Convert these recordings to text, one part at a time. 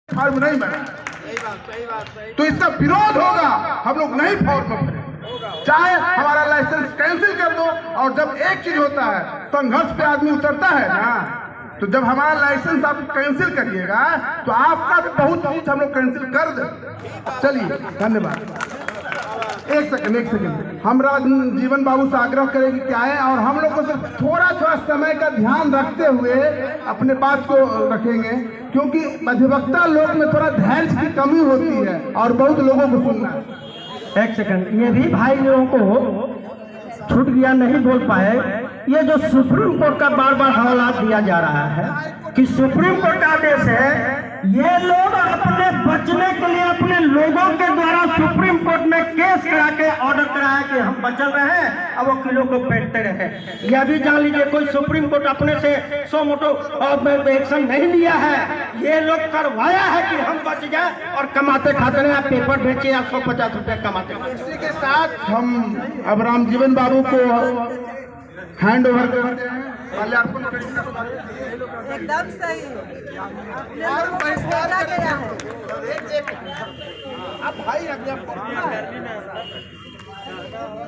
Form नहीं बना, तो इसका विरोध होगा, हम लोग नहीं फॉर्म भरे। चाहे हमारा लाइसेंस कैंसिल कर दो, और जब एक चीज होता है संघर्ष पे आदमी उतरता है ना, तो जब हमारा लाइसेंस आप कैंसिल करिएगा तो आपका भी बहुत कुछ हम लोग कैंसिल कर दे। चलिए, धन्यवाद। एक सेकंड हम जीवन बाबू से आग्रह करेंगे क्या है, और हम लोग को सिर्फ थोड़ा समय का ध्यान रखते हुए अपने बात को रखेंगे, क्योंकि अधिवक्ता लोग में थोड़ा धैर्य की कमी होती है और बहुत लोगों को सुनना है। एक सेकंड, ये भी भाई लोगों को छूट गया, नहीं बोल पाए। ये जो सुप्रीम कोर्ट का बार बार हवाला दिया जा रहा है कि सुप्रीम कोर्ट का आदेश है, ये लोग अपने बचने के लिए अपने लोगों के द्वारा सुप्रीम कोर्ट में केस करा के ऑर्डर कराया कि हम बचल रहे हैं, अब वकीलों को बैठते रहे। यह भी जान लीजिए, कोई सुप्रीम कोर्ट अपने से 100 मोटो एक्शन नहीं लिया है, ये लोग करवाया है कि हम बच जाए और कमाते खाते रहे, पेपर बेचे या 150 रुपये कमाते। इसी के साथ हम अब रामजीवन बाबू को हैंड ओवर करते हैं। आपको एकदम सही बहिष्कार गया है। आप भाई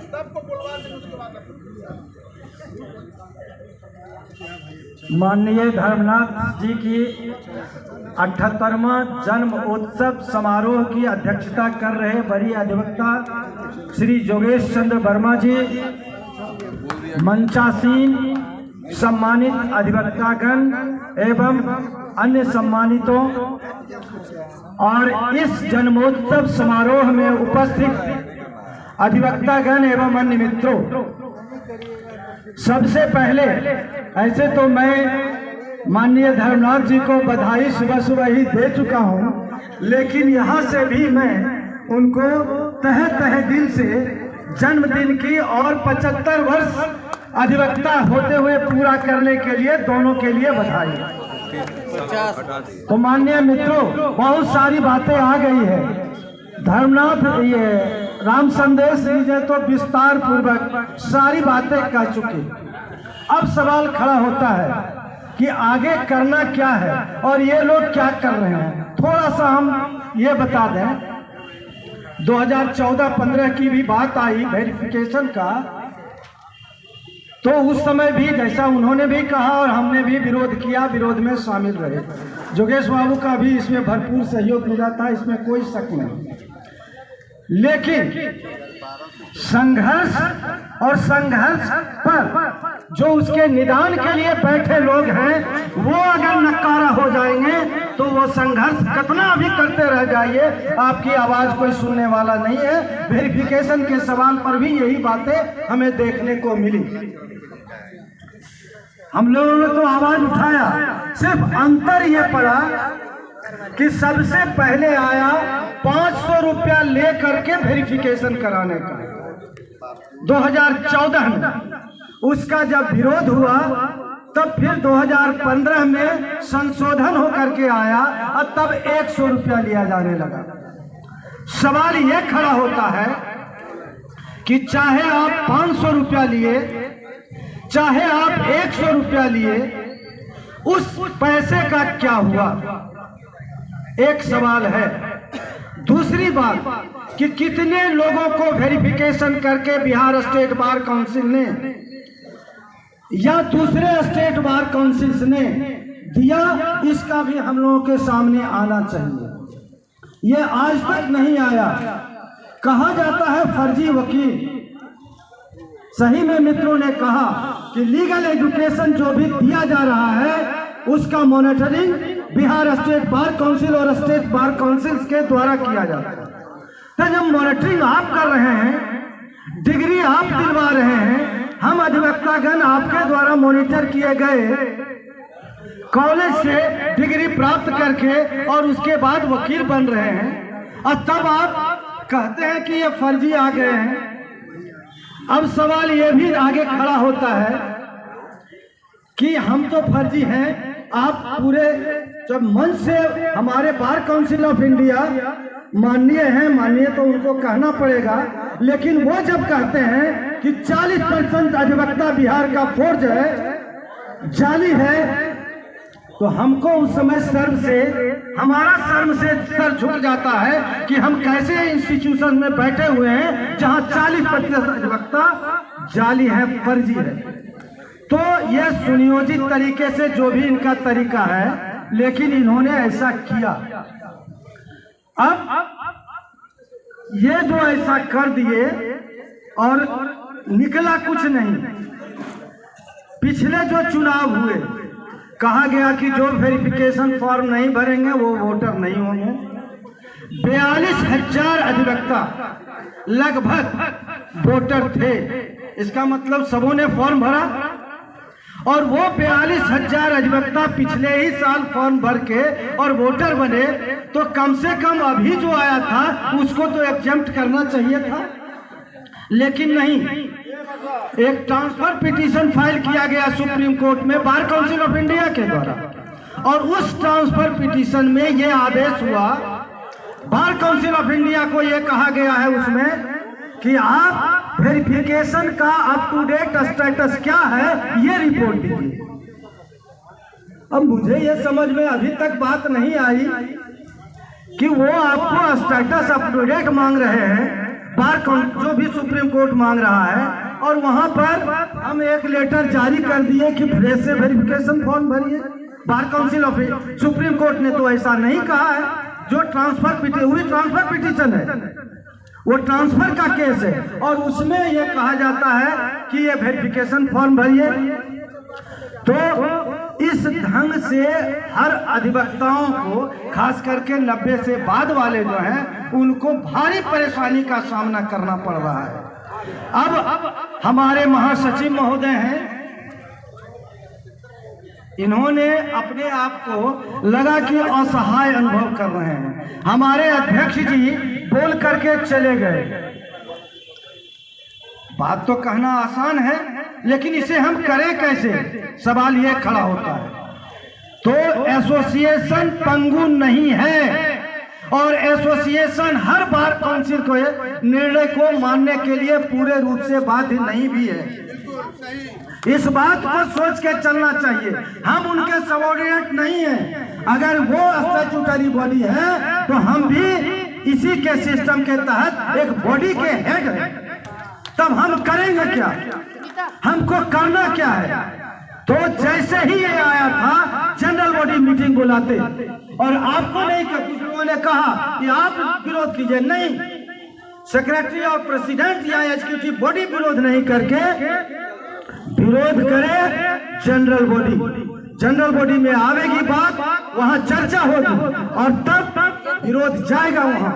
सबको बुलवा दें, उसके बाद माननीय धर्मनाथ जी की 78वां जन्म उत्सव समारोह की अध्यक्षता कर रहे वरीय अधिवक्ता श्री योगेश चंद्र वर्मा जी, मंचासीन सम्मानित अधिवक्तागण एवं अन्य सम्मानितों और इस जन्मोत्सव समारोह में उपस्थित अधिवक्तागण एवं अन्य मित्रों, सबसे पहले ऐसे तो मैं माननीय धर्मनाथ जी को बधाई सुबह सुबह ही दे चुका हूं, लेकिन यहां से भी मैं उनको तहे दिल से जन्मदिन की और 75 वर्ष अधिवक्ता होते हुए पूरा करने के लिए दोनों के लिए बधाई। तो माननीय मित्रों, बहुत सारी बातें आ गई है। धर्मनाथ ये राम संदेश लीजिए तो विस्तार पूर्वक सारी बातें कह चुके। अब सवाल खड़ा होता है कि आगे करना क्या है और ये लोग क्या कर रहे हैं। थोड़ा सा हम ये बता दें, 2014-15 की भी बात आई वेरिफिकेशन का, तो उस समय भी जैसा उन्होंने भी कहा और हमने भी विरोध किया, विरोध में शामिल रहे। योगेश बाबू का भी इसमें भरपूर सहयोग मिला था, इसमें कोई शक नहीं। लेकिन संघर्ष और संघर्ष पर जो उसके निदान के लिए बैठे लोग हैं, वो अगर नकारा हो जाएंगे तो वो संघर्ष कितना भी करते रह जाइए, आपकी आवाज कोई सुनने वाला नहीं है। वेरिफिकेशन के सवाल पर भी यही बातें हमें देखने को मिली। हम लोगों ने तो आवाज उठाया, सिर्फ अंतर ये पड़ा कि सबसे पहले आया 500 रुपया ले करके वेरिफिकेशन कराने का 2014 में। उसका जब विरोध हुआ तब फिर 2015 में संशोधन होकर के आया और तब 100 रुपया लिया जाने लगा। सवाल ये खड़ा होता है कि चाहे आप 500 रुपया लिए, चाहे आप 100 रुपया लिए, उस पैसे का क्या हुआ, एक सवाल है। दूसरी बात कि कितने लोगों को वेरिफिकेशन करके बिहार स्टेट बार काउंसिल ने या दूसरे स्टेट बार काउंसिल्स ने दिया, इसका भी हम लोगों के सामने आना चाहिए। ये आज तक नहीं आया। कहा जाता है फर्जी वकील। सही में मित्रों ने कहा कि लीगल एजुकेशन जो भी दिया जा रहा है उसका monitoring Bihar state bar council और स्टेट बार काउंसिल्स के द्वारा किया जाता है। तो जब मॉनिटरिंग आप कर रहे हैं, डिग्री आप दिलवा रहे हैं, हम अधिवक्तागण आपके द्वारा मॉनिटर किए गए कॉलेज से डिग्री प्राप्त करके और उसके बाद वकील बन रहे हैं, और तब आप कहते हैं कि ये फर्जी आ गए हैं। अब सवाल ये भी आगे खड़ा होता है कि हम तो फर्जी हैं, आप पूरे जब मंच से हमारे बार काउंसिल ऑफ इंडिया माननीय हैं, माननीय तो उनको कहना पड़ेगा, लेकिन वो जब कहते हैं कि 40% अधिवक्ता बिहार का फोर्ज है, जाली है, तो हमको उस समय शर्म से हमारा शर्म से सर झुक जाता है कि हम कैसे इंस्टीट्यूशन में बैठे हुए हैं जहां 40% अधिवक्ता जाली है, फर्जी है। तो यह सुनियोजित तरीके से जो भी इनका तरीका है, लेकिन इन्होंने ऐसा किया। अब ये जो ऐसा कर दिए और निकला कुछ नहीं। पिछले जो चुनाव हुए कहा गया कि जो वेरिफिकेशन फॉर्म नहीं भरेंगे वो वोटर नहीं होंगे। 42,000 अधिवक्ता लगभग वोटर थे। इसका मतलब सबों ने फॉर्म भरा और वो 42,000 अधिवक्ता पिछले ही साल फॉर्म भर के और वोटर बने, तो कम से कम अभी जो आया था उसको तो एग्जेम्प्ट करना चाहिए था, लेकिन नहीं। एक ट्रांसफर पिटीशन फाइल किया गया सुप्रीम कोर्ट में बार काउंसिल ऑफ इंडिया के द्वारा, और उस ट्रांसफर पिटीशन में यह आदेश हुआ, बार काउंसिल ऑफ इंडिया को यह कहा गया है उसमें कि आप वेरिफिकेशन का अप टू डेट स्टेटस क्या है ये रिपोर्ट दीजिए। अब मुझे यह समझ में अभी तक बात नहीं आई कि वो आपको स्टेटस अप टू डेट मांग रहे हैं, बार जो भी सुप्रीम कोर्ट मांग रहा है, और वहां पर हम एक लेटर जारी कर दिए कि फ्रेश से वेरिफिकेशन फॉर्म भरिए। Bar council of supreme court ने तो ऐसा नहीं कहा है। जो ट्रांसफर पिटीशन है वो ट्रांसफर का केस है, और उसमें यह कहा जाता है कि ये वेरिफिकेशन फॉर्म भरिए। तो इस ढंग से हर अधिवक्ताओं को, खास करके 90 से बाद वाले जो हैं, उनको भारी परेशानी का सामना करना पड़ रहा है। अब हमारे महासचिव महोदय हैं, इन्होंने अपने आप को लगा कि असहाय अनुभव कर रहे हैं। हमारे अध्यक्ष जी बोल करके चले गए। बात तो कहना आसान है, लेकिन इसे हम करें कैसे, सवाल ये खड़ा होता है। तो एसोसिएशन पंगु नहीं है, और एसोसिएशन हर बार काउंसिल को निर्णय को मानने के लिए पूरे रूप से बाध्य नहीं भी है। इस बात को सोच के चलना चाहिए। हम उनके सबऑर्डिनेट नहीं हैं। अगर वो स्टैट्यूटरी बॉडी है तो हम भी इसी के सिस्टम के तहत एक बॉडी के हेड हैं। तब हम करेंगे क्या, हमको करना क्या है? तो जैसे ही ये आया था जनरल बॉडी मीटिंग बुलाते, और आपको नहीं, कुछ लोगों ने कहा कि आप विरोध कीजिए। नहीं, सेक्रेटरी और प्रेसिडेंट या एग्जीक्यूटिव बॉडी विरोध नहीं करके विरोध करे जनरल बॉडी। जनरल बॉडी में आवेगी बात, वहां चर्चा होगी, और तब विरोध जाएगा वहां,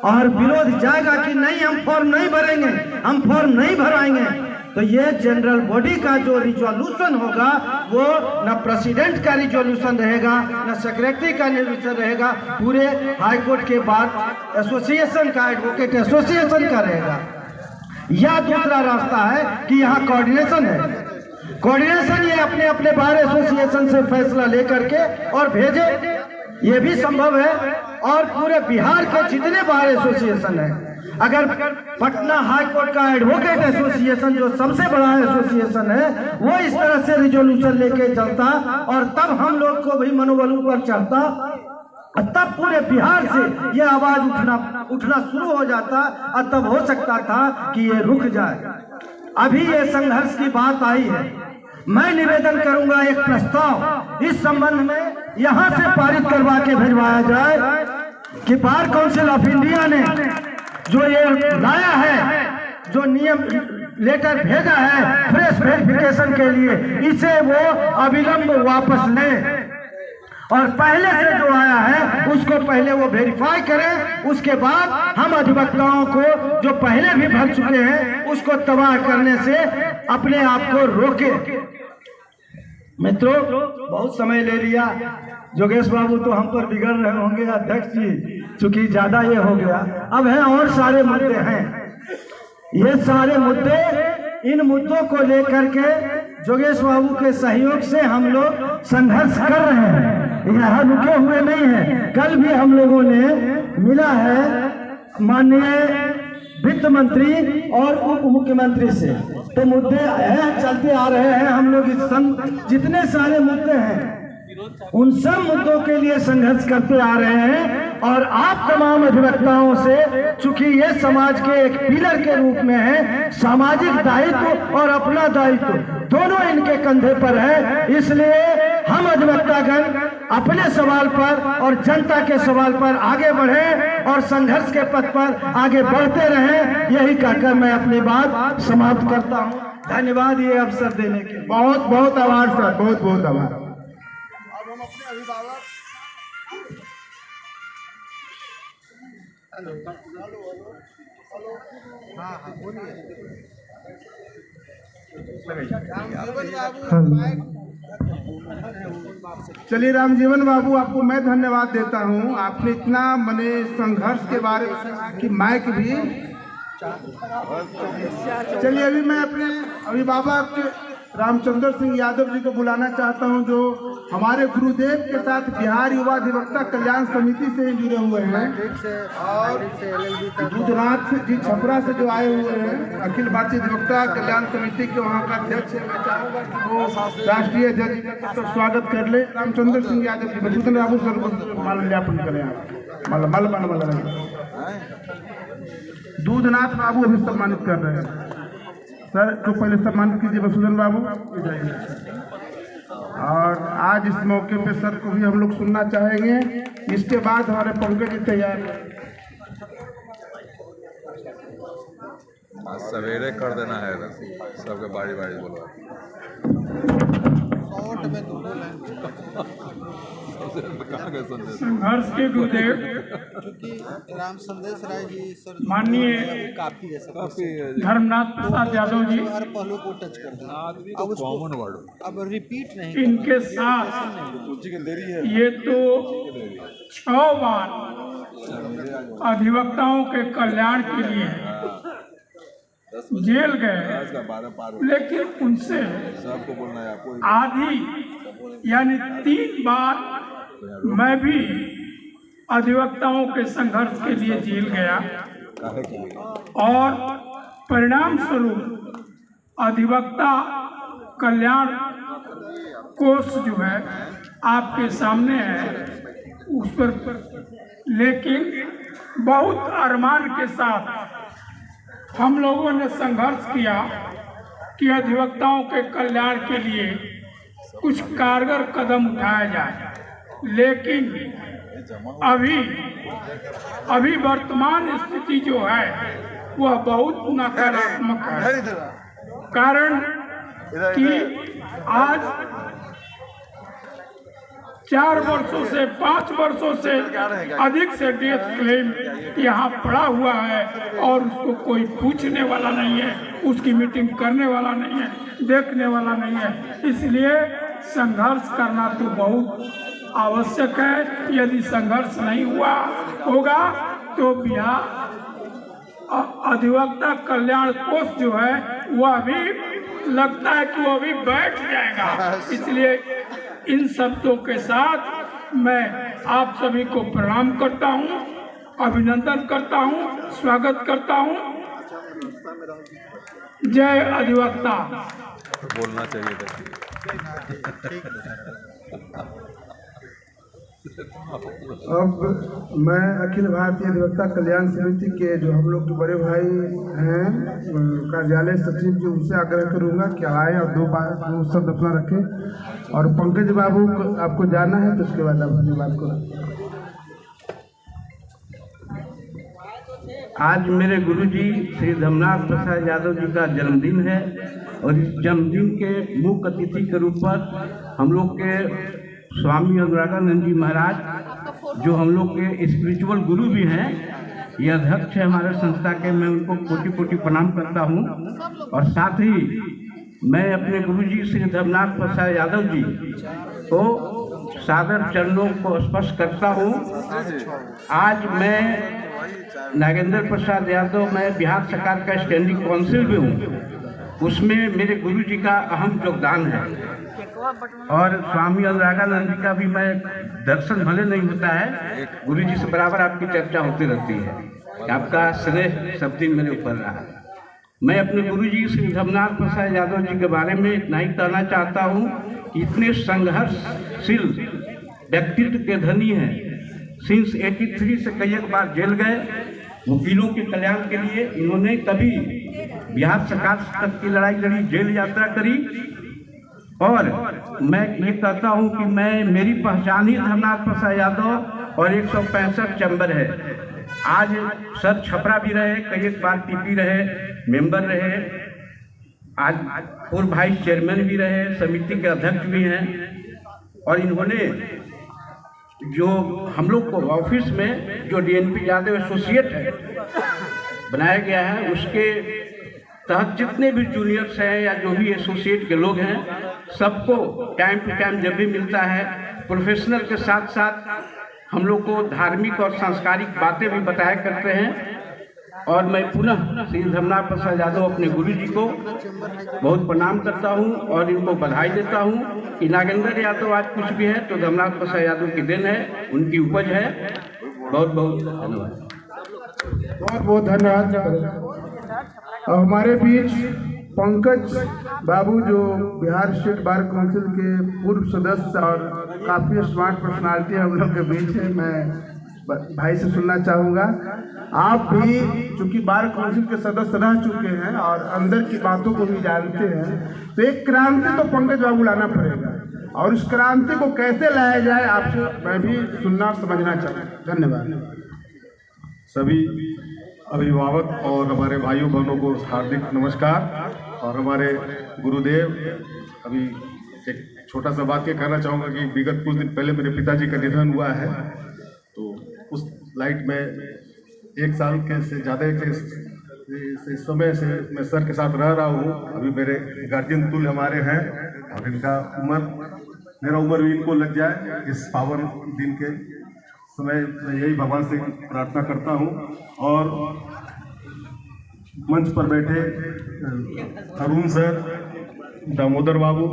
और विरोध जाएगा कि नहीं हम फॉर्म नहीं भरेंगे, हम फॉर्म नहीं भराएंगे। तो ये जनरल बॉडी का जो रिजोल्यूशन होगा वो न प्रेसिडेंट का रिजोल्यूशन रहेगा, न सेक्रेटरी का रिजोल्यूशन रहेगा, पूरे हाई कोर्ट के बाद एसोसिएशन का, एडवोकेट एसोसिएशन का रहेगा। या दूसरा रास्ता है कि यहाँ कोऑर्डिनेशन है। कोऑर्डिनेशन ये अपने अपने बार एसोसिएशन से फैसला लेकर के और भेजे, ये भी संभव है। और पूरे बिहार के जितने बार एसोसिएशन है, अगर पटना हाई कोर्ट का एडवोकेट एसोसिएशन जो सबसे बड़ा एसोसिएशन है वो इस तरह से रिजोल्यूशन लेके चलता, और तब हम लोग को भी मनोबल ऊपर चढ़ता, तब पूरे बिहार से ये आवाज उठना शुरू हो जाता, और तब हो सकता था कि ये रुक जाए। अभी ये संघर्ष की बात आई है। मैं निवेदन करूंगा, एक प्रस्ताव इस संबंध में यहां से पारित करवा के भिजवाया जाए कि बार काउंसिल ऑफ इंडिया ने जो ये लाया है, जो नियम लेटर भेजा है फ्रेश वेरिफिकेशन के लिए, इसे वो अविलंब वापस लें, और पहले से जो आया है उसको पहले वो वेरीफाई करें। उसके बाद हम अधिवक्ताओं को जो पहले भी भर चुके हैं उसको तबाह करने से अपने आप को रोके। मित्रों, बहुत समय ले लिया। जोगेश बाबू तो हम पर बिगड़ रहे होंगे, अध्यक्ष जी, चूंकि ज्यादा ये हो गया। अब है और सारे मुद्दे हैं। ये सारे मुद्दे, इन मुद्दों को लेकर के जोगेश बाबू के सहयोग से हम लोग संघर्ष कर रहे हैं, यहाँ रुके हुए नहीं हैं। कल भी हम लोगों ने मिला है माननीय वित्त मंत्री और उप मुख्यमंत्री से, तो मुद्दे हैं, चलते आ रहे हैं। हम लोग इस जितने सारे मुद्दे हैं उन सब मुद्दों के लिए संघर्ष करते आ रहे हैं। और आप तमाम अधिवक्ताओं से, चूंकि ये समाज के एक पिलर के रूप में है, सामाजिक दायित्व और अपना दायित्व दोनों इनके कंधे पर है, इसलिए हम अधिवक्तागण अपने सवाल पर और जनता के सवाल पर आगे बढ़े और संघर्ष के पथ पर आगे बढ़ते रहें। यही कहकर मैं अपनी बात समाप्त करता हूं। धन्यवाद ये अवसर देने के लिए। बहुत बहुत आभार सर, बहुत बहुत आभार। अब हम अपने अभिभावक चलिए रामजीवन बाबू, आपको मैं धन्यवाद देता हूं। आपने इतना मने संघर्ष के बारे में कि माइक भी। चलिए अभी मैं अपने अभिभावक रामचंद्र सिंह यादव जी को बुलाना चाहता हूं, जो हमारे गुरुदेव के साथ बिहार युवा अधिवक्ता कल्याण समिति से जुड़े हुए हैं और दूधनाथ जी छपरा से जो आए हुए हैं, अखिल भारतीय अधिवक्ता कल्याण समिति के वहां का अध्यक्ष है। मैं चाहूँगा कि वो राष्ट्रीय अध्यक्ष तो स्वागत कर ले। रामचंद्र सिंह यादव जी, बसूधन बाबू सर माल्यार्पण करें। आप दूधनाथ बाबू अभी सम्मानित कर रहे हैं सर, तो पहले सम्मानित कीजिए बसूधन बाबू। और आज इस मौके पे सर को भी हम लोग सुनना चाहेंगे। इसके बाद हमारे पंकज जी तैयार हैं। आज सवेरे कर देना है सबके बारी बारी बोलो। संघर्ष के गुरुदेव राम संदेश राय जी सर माननीय काफी धर्मनाथ प्रसाद यादव जी हर पहलू को टच कर दिया। अब कॉमन वर्ड अब रिपीट नहीं इनके साथ ये तो 6 बार अधिवक्ताओं के कल्याण के लिए जेल गए, लेकिन उनसे सबको बोलना है आपको। आधी यानी 3 बार मैं भी अधिवक्ताओं के संघर्ष के लिए जेल गया और परिणाम स्वरूप अधिवक्ता कल्याण कोष जो है आपके सामने है उस पर, लेकिन बहुत अरमान के साथ हम लोगों ने संघर्ष किया कि अधिवक्ताओं के कल्याण के लिए कुछ कारगर कदम उठाया जाए, लेकिन अभी वर्तमान स्थिति जो है वह बहुत नकारात्मक है। कारण कि आज 4 वर्षों से 5 वर्षों से अधिक से डेथ क्लेम यहाँ पड़ा हुआ है और उसको कोई पूछने वाला नहीं है, उसकी मीटिंग करने वाला नहीं है, देखने वाला नहीं है। इसलिए संघर्ष करना तो बहुत आवश्यक है। यदि संघर्ष नहीं होगा तो बिहार अधिवक्ता कल्याण कोष जो है वह भी लगता है कि वह भी बैठ जाएगा। इसलिए इन शब्दों के साथ मैं आप सभी को प्रणाम करता हूं, अभिनंदन करता हूं, स्वागत करता हूं। जय अधिवक्ता। बोलना चाहिए था। अब मैं अखिल भारतीय अधिवक्ता कल्याण समिति के जो हम लोग के बड़े भाई हैं कार्यालय सचिव जी, उनसे आग्रह करूंगा कि आए और 2 शब्द अपना रखें। और पंकज बाबू को आपको जाना है तो उसके बाद आप अपनी बात करो। आज मेरे गुरुजी श्री धर्मनाथ प्रसाद यादव जी का जन्मदिन है और इस जन्मदिन के मुख्य अतिथि के रूप पर हम लोग के स्वामी अनुरागानंद जी महाराज, जो हम लोग के स्पिरिचुअल गुरु भी हैं, ये अध्यक्ष है हमारे संस्था के, मैं उनको कोटि कोटि प्रणाम करता हूँ। और साथ ही मैं अपने गुरुजी श्री धर्मनाथ प्रसाद यादव जी को सादर चरणों को स्पर्श करता हूँ। आज मैं नागेंद्र प्रसाद यादव, मैं बिहार सरकार का स्टैंडिंग काउंसिल भी हूँ, उसमें मेरे गुरुजी का अहम योगदान है। और स्वामी अनुरागानंद जी का भी मैं दर्शन भले नहीं होता है, गुरुजी से बराबर आपकी चर्चा होती रहती है। आपका स्नेह सब दिन मेरे ऊपर रहा। मैं अपने गुरुजी श्री धर्मनाथ प्रसाद यादव जी के बारे में इतना ही कहना चाहता हूँ कि इतने संघर्षशील व्यक्तित्व के धनी हैं। सिंस 83 से कई एक बार जेल गए। वकीलों के कल्याण के लिए इन्होंने कभी बिहार सरकार तक की लड़ाई लड़ी, जेल यात्रा करी। और मैं ये कहता हूँ कि मेरी पहचान ही धर्मनाथ प्रसाद यादव और 165 चैम्बर है। आज सर छपरा भी रहे, कई एक बार टीपी रहे, मेंबर रहे, आज पूर्व वाइस चेयरमैन भी रहे, समिति के अध्यक्ष भी हैं। और इन्होंने जो हम लोग को ऑफिस में जो डीएनपी यादव एसोसिएट है बनाया गया है, उसके तहत जितने भी जूनियर्स हैं या जो भी एसोसिएट के लोग हैं, सबको टाइम टू टाइम जब भी मिलता है, प्रोफेशनल के साथ साथ हम लोग को धार्मिक और सांस्कारिक बातें भी बताया करते हैं। और मैं पुनः श्री धर्मनाथ प्रसाद यादव अपने गुरु जी को बहुत प्रणाम करता हूं और इनको बधाई देता हूं कि नागेंद्र यादव आज कुछ भी है तो धर्मनाथ प्रसाद यादव की देन है, उनकी उपज है। बहुत बहुत धन्यवाद। बहुत बहुत धन्यवाद। और हमारे बीच पंकज बाबू जो बिहार स्टेट बार काउंसिल के पूर्व सदस्य और काफ़ी स्मार्ट पर्सनालिटी हम लोग के बीच है। मैं भाई से सुनना चाहूँगा, आप भी चूंकि बार काउंसिल के सदस्य रह चुके हैं और अंदर की बातों को भी जानते हैं, तो एक क्रांति तो पंकज बाबू लाना पड़ेगा और उस क्रांति को कैसे लाया जाए आपसे मैं भी सुनना और समझना चाहूँगा। धन्यवाद। सभी अभिभावक और हमारे भाइयों बहनों को हार्दिक नमस्कार। और हमारे गुरुदेव, अभी एक छोटा सा वाक्य कहना चाहूँगा कि विगत कुछ दिन पहले मेरे पिताजी का निधन हुआ है, तो उस लाइट में एक साल के से ज़्यादा के समय से मैं सर के साथ रह रहा हूँ। अभी मेरे गार्जियन तुल्य हमारे हैं और इनका मेरा उम्र भी इनको लग जाए इस पावन दिन के समय। मैं यही भगवान से प्रार्थना करता हूँ। और मंच पर बैठे अरुण सर, दामोदर बाबू,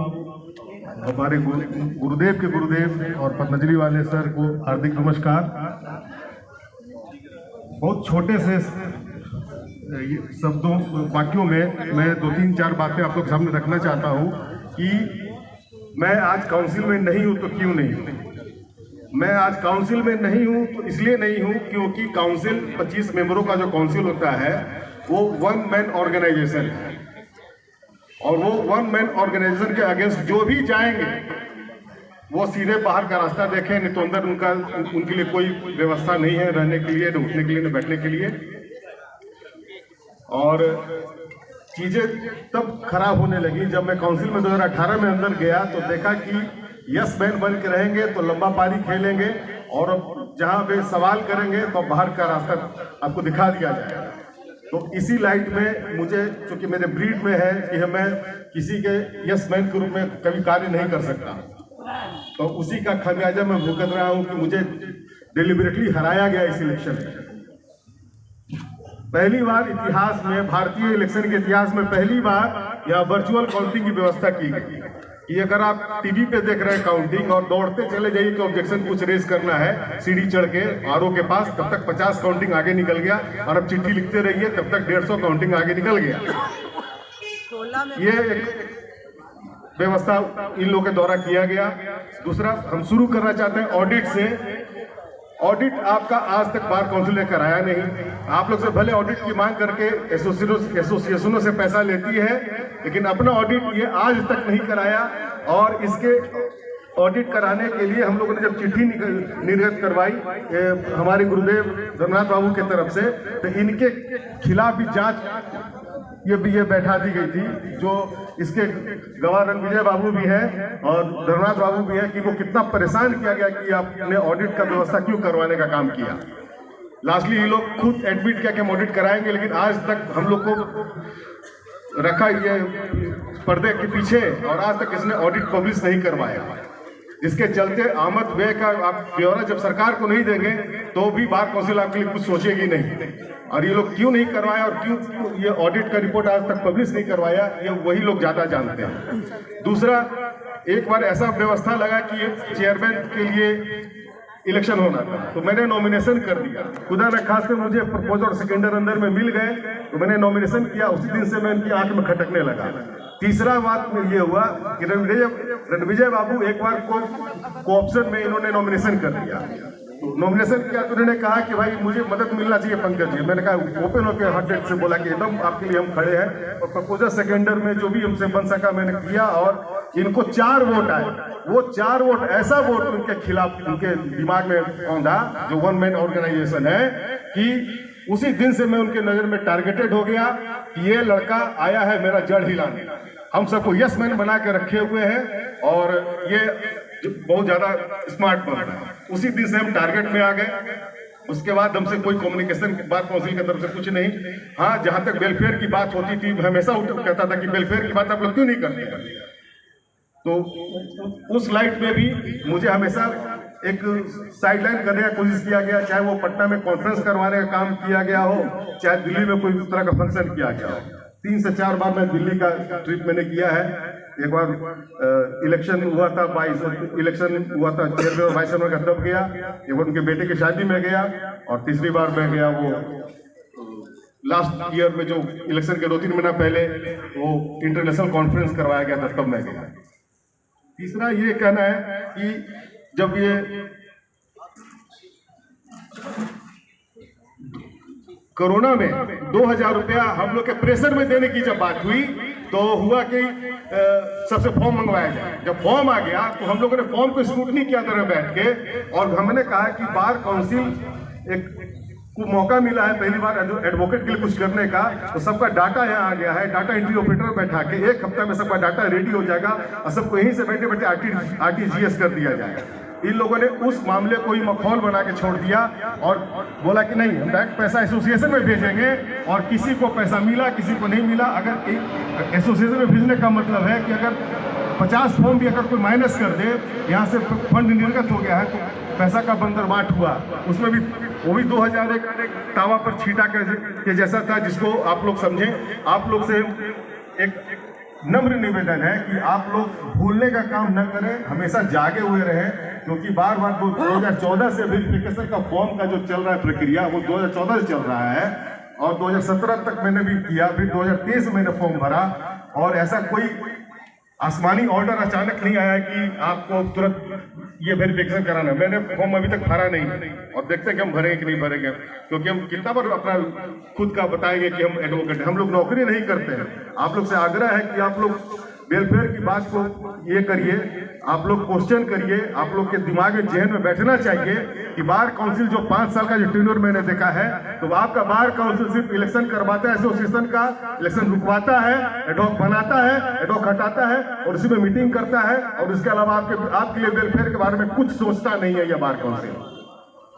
हमारे गुरुदेव के गुरुदेव और पतंजलि वाले सर को हार्दिक नमस्कार। बहुत छोटे से शब्दों वाक्यों में मैं 2-3-4 बातें आप लोग सामने रखना चाहता हूँ कि मैं आज काउंसिल में नहीं हूँ तो क्यों नहीं हूँ। मैं आज काउंसिल में नहीं हूँ तो इसलिए नहीं हूँ क्योंकि काउंसिल 25 मेंबरों का जो काउंसिल होता है वो 1 मैन ऑर्गेनाइजेशन है और वो 1 मैन ऑर्गेनाइजेशन के अगेंस्ट जो भी जाएंगे वो सीधे बाहर का रास्ता देखें, नहीं तो अंदर उनके लिए कोई व्यवस्था नहीं है रहने के लिए, न उठने के लिए, न बैठने के लिए। और चीज़ें तब खराब होने लगी जब मैं काउंसिल में 2018 में अंदर गया तो देखा कि यस मैन बन के रहेंगे तो लंबा पारी खेलेंगे और जहाँ पे सवाल करेंगे तो बाहर का रास्ता आपको दिखा दिया जाएगा। तो इसी लाइट में मुझे, चूँकि मेरे ब्रीड में है कि मैं किसी के यस मैन के रूप में कभी कार्य नहीं कर सकता, तो उसी का खामियाजा मैं भुगत रहा हूँ कि मुझे डिलिबरेटली हराया गया इस इलेक्शन में। पहली बार इतिहास में, भारतीय इलेक्शन के इतिहास में पहली बार यह वर्चुअल काउंटिंग की व्यवस्था की गई कि अगर आप टीवी पे देख रहे हैं काउंटिंग और दौड़ते चले जाइए कि ऑब्जेक्शन कुछ रेज करना है सीढ़ी चढ़ के आरओ के पास, तब तक 50 काउंटिंग आगे निकल गया और अब चिट्ठी लिखते रहिए तब तक 150 काउंटिंग आगे निकल गया। ये एक व्यवस्था इन लोगों के द्वारा किया गया। दूसरा, हम शुरू करना चाहते हैं ऑडिट से। ऑडिट आपका आज तक बार काउंसिल ने कराया नहीं। आप लोग से भले ऑडिट की मांग करके एसोसिएशनों से पैसा लेती है, लेकिन अपना ऑडिट ये आज तक नहीं कराया। और इसके ऑडिट कराने के लिए हम लोगों ने जब चिट्ठी निर्गत करवाई हमारे गुरुदेव धर्मनाथ बाबू के तरफ से, तो इनके खिलाफ भी जांच ये बैठा दी गई थी। जो इसके गवाह रणविजय बाबू भी हैं और धर्मनाथ बाबू भी हैं कि वो कितना परेशान किया गया कि आपने ऑडिट का व्यवस्था क्यों करवाने का काम किया। लास्टली ये लोग खुद एडमिट किया कि हम ऑडिट कराएंगे, लेकिन आज तक हम लोग को रखा ये पर्दे के पीछे और आज तक इसने ऑडिट पब्लिश नहीं करवाया, जिसके चलते आमद व्यय का आप ब्यौरा जब सरकार को नहीं देंगे तो भी बार काउंसिल आपके लिए कुछ सोचेगी नहीं। और ये लोग क्यों नहीं करवाया और क्यों ये ऑडिट का रिपोर्ट आज तक पब्लिश नहीं करवाया, ये वही लोग ज़्यादा जानते हैं। दूसरा, एक बार ऐसा व्यवस्था लगा कि चेयरमैन के लिए इलेक्शन होना था, तो मैंने नॉमिनेशन कर दिया। खुदा न खास मुझे प्रपोजल सेकेंडर अंदर में मिल गए, तो मैंने नॉमिनेशन किया। उसी दिन से मैं इनकी आंख में खटकने लगा। तीसरा बात में ये हुआ कि रणविजय बाबू एक बार कोऑप्शन में इन्होंने नॉमिनेशन कर दिया। तो नॉमिनेशन किया तो उन्होंने कहा कि भाई मुझे मदद मिलना चाहिए पंकज जी। मैंने कहा ओपन होकर हार्टेड से बोला कि एकदम आपके लिए हम खड़े हैं, और प्रपोजल सेकेंडर में जो भी हमसे बन सका मैंने किया, और इनको 4 वोट आए। वो 4 वोट ऐसा वोट उनके खिलाफ उनके दिमाग में पौंधा, जो वन मैन ऑर्गेनाइजेशन है, कि उसी दिन से मैं उनके नजर में टारगेटेड हो गया कि ये लड़का आया है मेरा जड़ हिलाने। हम सबको यस मैन बना के रखे हुए हैं और ये बहुत ज्यादा स्मार्ट बन रहा है। उसी दिन से हम टारगेट में आ गए। उसके बाद हमसे कोई कम्युनिकेशन की बात काउंसिल की तरफ से कुछ नहीं। हाँ, जहां तक वेलफेयर की बात होती थी हमेशा कहता था कि वेलफेयर की बात आप लोग क्यों नहीं करते। तो उस लाइट में भी मुझे हमेशा एक साइडलाइन करने का कोशिश किया गया, चाहे वो पटना में कॉन्फ्रेंस करवाने का काम किया गया हो, चाहे दिल्ली में कोई इस तरह का फंक्शन किया गया हो। 3 से 4 बार मैं दिल्ली का ट्रिप मैंने किया है। एक बार इलेक्शन हुआ था, इलेक्शन हुआ था चेयरमैन और वाइस चेयरमैन का, तब गया। एक बार उनके बेटे की शादी में गया, और तीसरी बार मैं गया वो लास्ट ईयर में जो इलेक्शन के 2-3 महीना पहले वो इंटरनेशनल कॉन्फ्रेंस करवाया गया था, तब मैं गया। तीसरा ये कहना है कि जब ये कोरोना में 2000 रुपया हम लोग के प्रेशर में देने की जब बात हुई, तो हुआ कि सबसे फॉर्म मंगवाया जाए। जब फॉर्म आ गया तो हम लोगों ने फॉर्म को स्क्रूटनी किया तरह बैठ के, और हमने कहा कि बार काउंसिल को मौका मिला है पहली बार एडवोकेट के लिए कुछ करने का, तो सबका डाटा यहाँ आ गया है। डाटा एंट्री ऑपरेटर बैठा के 1 हफ्ता में सबका डाटा रेडी हो जाएगा, और सबको यहीं से बैठे बैठे RTGS कर दिया जाएगा। इन लोगों ने उस मामले को ही मखौल बना के छोड़ दिया और बोला कि नहीं, हम डायरेक्ट पैसा एसोसिएशन में भेजेंगे, और किसी को पैसा मिला किसी को नहीं मिला। अगर एसोसिएशन में भेजने का मतलब है कि अगर 50 फॉर्म भी अगर कोई माइनस कर दे, यहाँ से फंड निर्गत हो गया है, तो पैसा का बंदरबाट हुआ। उसमें भी वो भी 2001 तावा पर छीटा के जैसा था, जिसको आप लोग समझें। आप लोग से एक नम्र निवेदन है कि आप लोग भूलने का काम न करें, हमेशा जागे हुए रहें, क्योंकि बार बार 2014 से वेरिफिकेशन का फॉर्म का जो चल रहा है प्रक्रिया, वो 2014 से चल रहा है, और 2017 तक मैंने भी किया, फिर 2023 में मैंने फॉर्म भरा, और ऐसा कोई आसमानी ऑर्डर अचानक नहीं आया कि आपको तुरंत ये वेरिफिकेशन कराना। मैंने फॉर्म अभी तक भरा नहीं, और देखते हैं कि हम भरेंगे कि नहीं भरेंगे, क्योंकि हम कितना बार अपना खुद का बताएंगे कि हम एडवोकेट हैं। हम लोग नौकरी नहीं करते हैं। आप लोग से आग्रह है कि आप लोग वेलफेयर की बात को ये करिए, आप लोग क्वेश्चन करिए। आप लोग के दिमाग में जहन में बैठना चाहिए कि बार काउंसिल जो 5 साल का जो टेन्योर मैंने देखा है, तो आपका बार काउंसिल सिर्फ इलेक्शन करवाता है, एसोसिएशन का इलेक्शन रुकवाता है, एडहॉक बनाता है, एडहॉक हटाता है, और उसी में मीटिंग करता है, और इसके अलावा आपके लिए वेलफेयर के बारे में कुछ सोचता नहीं है यह बार काउंसिल।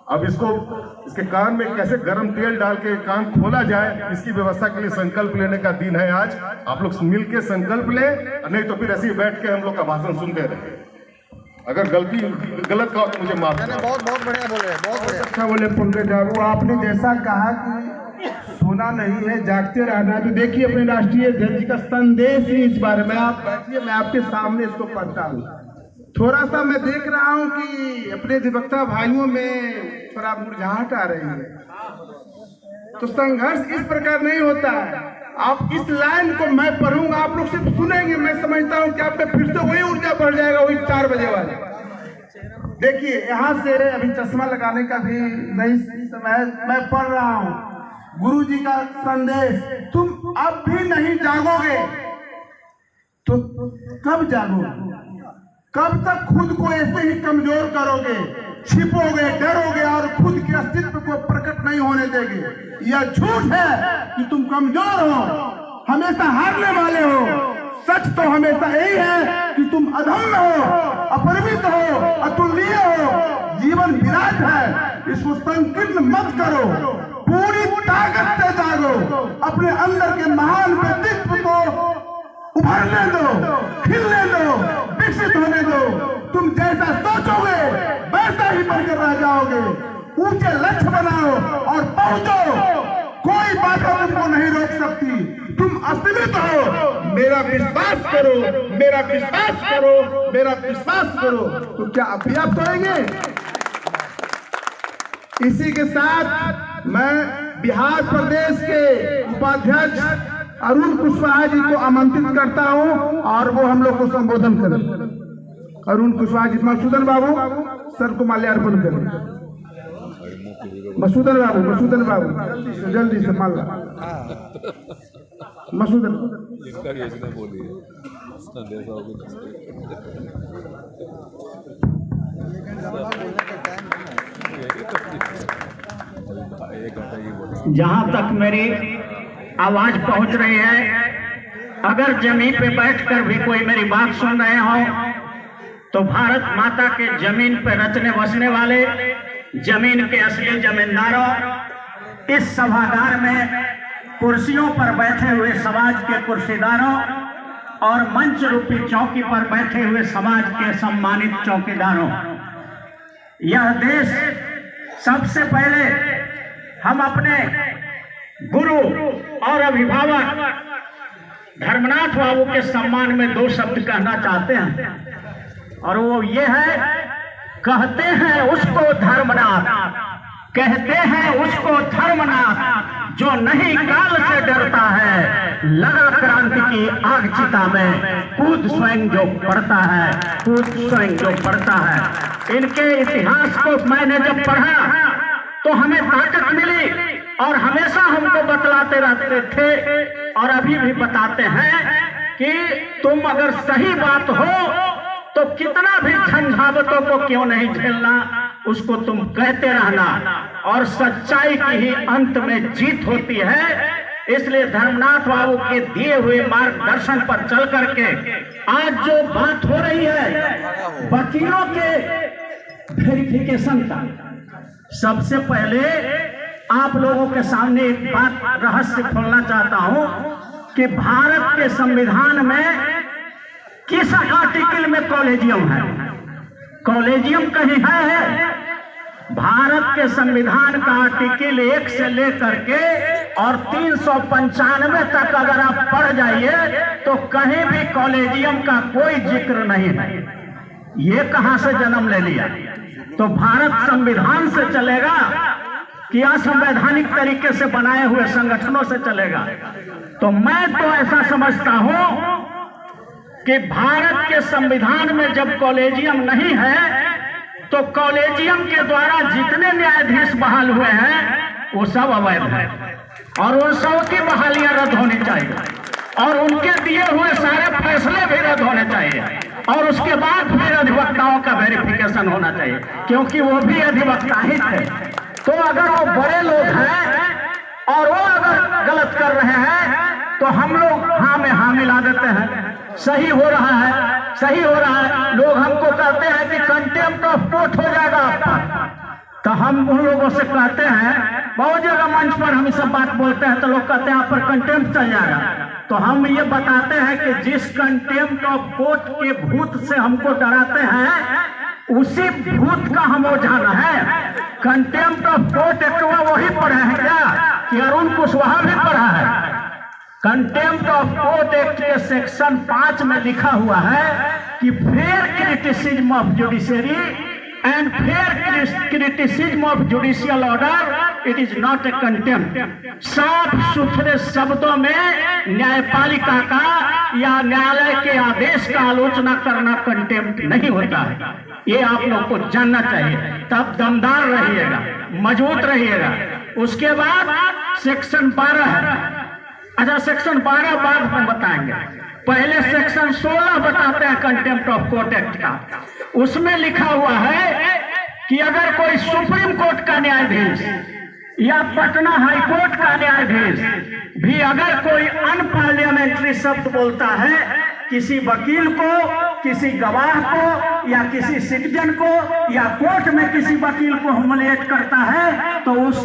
अब इसके कान में कैसे गर्म तेल डाल के कान खोला जाए, इसकी व्यवस्था के लिए संकल्प लेने का दिन है आज। आप लोग मिल के संकल्प ले, नहीं तो फिर ऐसे ही बैठ के हम लोग का भाषण सुनते रहे। अगर गलत का मुझे माफ करना। बहुत बढ़िया बोले, बहुत बढ़िया। अच्छा बोले पंकज बाबू, आपने जैसा कहा कि सोना नहीं है, जागते रहना है, तो देखिए अपने राष्ट्रीय अध्यक्ष का संदेश ही इस बारे में। आप बैठिए, मैं आपके सामने इसको पढ़ता हूँ। थोड़ा सा मैं देख रहा हूँ कि अपने अधिवक्ता भाइयों में थोड़ा मुरझाहट आ रही है, तो संघर्ष इस प्रकार नहीं होता है। आप इस लाइन को मैं पढ़ूंगा, आप लोग सिर्फ सुनेंगे। मैं समझता हूँ कि आप में फिर से वही ऊर्जा बढ़ जाएगा, वही 4 बजे वाले। देखिए, यहाँ से अभी चश्मा लगाने का भी नहीं समय, मैं पढ़ रहा हूँ गुरु जी का संदेश। तुम अब भी नहीं जागोगे तो कब जागोगे? कब तक खुद को ऐसे ही कमजोर करोगे, छिपोगे, डरोगे और खुद के अस्तित्व को प्रकट नहीं होने देगे? यह झूठ है कि तुम कमजोर हो, हमेशा हारने वाले हो। सच तो हमेशा यही है कि तुम अधम्य हो, अपरिमित हो, अतुलनीय हो। जीवन विराट है, इसको संकीर्ण मत करो, पूरी ताकत से जागो, अपने अंदर के महान व्यक्तित्व को उभरने दो, खिलने दो, विकसित होने दो। तुम जैसा सोचोगे वैसा ही बनकर रह जाओगे। ऊंचे लक्ष्य बनाओ और पहुंचो, कोई बाधा तुमको नहीं रोक सकती। तुम असीमित हो, मेरा विश्वास करो, मेरा विश्वास करो, मेरा विश्वास करो। तो क्या अभी आप करेंगे? इसी के साथ मैं बिहार प्रदेश के उपाध्यक्ष अरुण कुशवाहा जी को आमंत्रित करता हूं और वो हम लोग को संबोधन करें। अरुण कुशवाहा जी, मधुसूदन बाबू सर को माल्यार्पण करें। मधुसूदन बाबू जल्दी से माला। मधुसूदन इसका योजना बोलिए। जहाँ तक मेरी आवाज पहुँच रही है, अगर जमीन पे बैठकर भी कोई मेरी बात सुन रहे हो तो भारत माता के जमीन पे रचने बसने वाले, जमीन के असली जमींदारों, इस सभागार में कुर्सियों पर बैठे हुए समाज के कुर्सीदारों और मंच रूपी चौकी पर बैठे हुए समाज के सम्मानित चौकीदारों, यह देश सबसे पहले हम अपने गुरु और अभिभावक धर्मनाथ बाबू के सम्मान में 2 शब्द कहना चाहते हैं, और वो ये है, कहते हैं उसको धर्मनाथ, कहते हैं उसको धर्मनाथ, जो नहीं काल से डरता है, लगा क्रांति की आग चिता में, कूद स्वयं जो पढ़ता है, कूद स्वयं जो पढ़ता है। इनके इतिहास को मैंने जब पढ़ा तो हमें ताकत मिली, और हमेशा हमको बतलाते रहते थे और अभी भी बताते हैं कि तुम अगर सही बात हो तो कितना भी झंझावतों को क्यों नहीं झेलना, उसको तुम कहते रहना, और सच्चाई की ही अंत में जीत होती है। इसलिए धर्मनाथ बाबू के दिए हुए मार्गदर्शन पर चल करके आज जो बात हो रही है वकीलों के वेरिफिकेशन का, सबसे पहले आप लोगों के सामने एक बात रहस्य खोलना चाहता हूं कि भारत के संविधान में किस आर्टिकल में कॉलेजियम है? कॉलेजियम कहीं है? भारत के संविधान का आर्टिकल 1 से लेकर के और 395 तक अगर आप पढ़ जाइए तो कहीं भी कॉलेजियम का कोई जिक्र नहीं है। ये कहां से जन्म ले लिया? तो भारत संविधान से चलेगा कि असंवैधानिक तरीके से बनाए हुए संगठनों से चलेगा? तो मैं तो ऐसा समझता हूं कि भारत के संविधान में जब कॉलेजियम नहीं है तो कॉलेजियम के द्वारा जितने न्यायाधीश बहाल हुए हैं वो सब अवैध है, और उन सब की बहालियां रद्द होनी चाहिए, और उनके दिए हुए सारे फैसले भी रद्द होने चाहिए, और उसके बाद फिर अधिवक्ताओं का वेरिफिकेशन होना चाहिए, क्योंकि वो भी अधिवक्ता ही थे। तो अगर वो बड़े लोग हैं और वो अगर गलत कर रहे हैं तो हम लोग हाँ में हाँ मिला देते हैं, सही हो रहा है, सही हो रहा है। लोग हमको कहते हैं कि कंटेम्प्ट ऑफ कोर्ट हो जाएगा आपका, तो हम उन लोगों से कहते हैं, बहुत जगह मंच पर हम सब बात बोलते हैं तो लोग कहते हैं आप पर कंटेम्प्ट चल जाएगा। तो हम ये बताते हैं कि जिस कंटेम्प्ट ऑफ कोर्ट के भूत से हमको डराते हैं उसी भूत का हम ओझाना है। कंटेम्प्ट ऑफ कोर्ट एक्ट वही पढ़े हैं क्या कि अरुण कुशवाहा भी पढ़ा है? कंटेम्प्ट ऑफ कोर्ट एक्ट के सेक्शन 5 में लिखा हुआ है कि fair criticism of judiciary and fair criticism of judicial order it is not a contempt. साफ सुथरे शब्दों में न्यायपालिका का या न्यायालय के आदेश का आलोचना करना कंटेम्प्ट नहीं होता है। ये आप लोग को जानना चाहिए, तब दमदार रहिएगा, मजबूत रहिएगा। उसके बाद सेक्शन 12 है। अच्छा, सेक्शन 12 बाद हम बताएंगे, पहले सेक्शन 16 बताते हैं कंटेम्प्ट ऑफ कोर्ट एक्ट का। उसमें लिखा हुआ है कि अगर कोई सुप्रीम कोर्ट का न्यायाधीश या पटना हाई कोर्ट का न्यायाधीश भी अगर कोई अनपार्लियामेंट्री शब्द बोलता है किसी वकील को, किसी गवाह को या किसी सिटीजन को या कोर्ट में किसी वकील को ह्यूमिलिएट करता है तो उस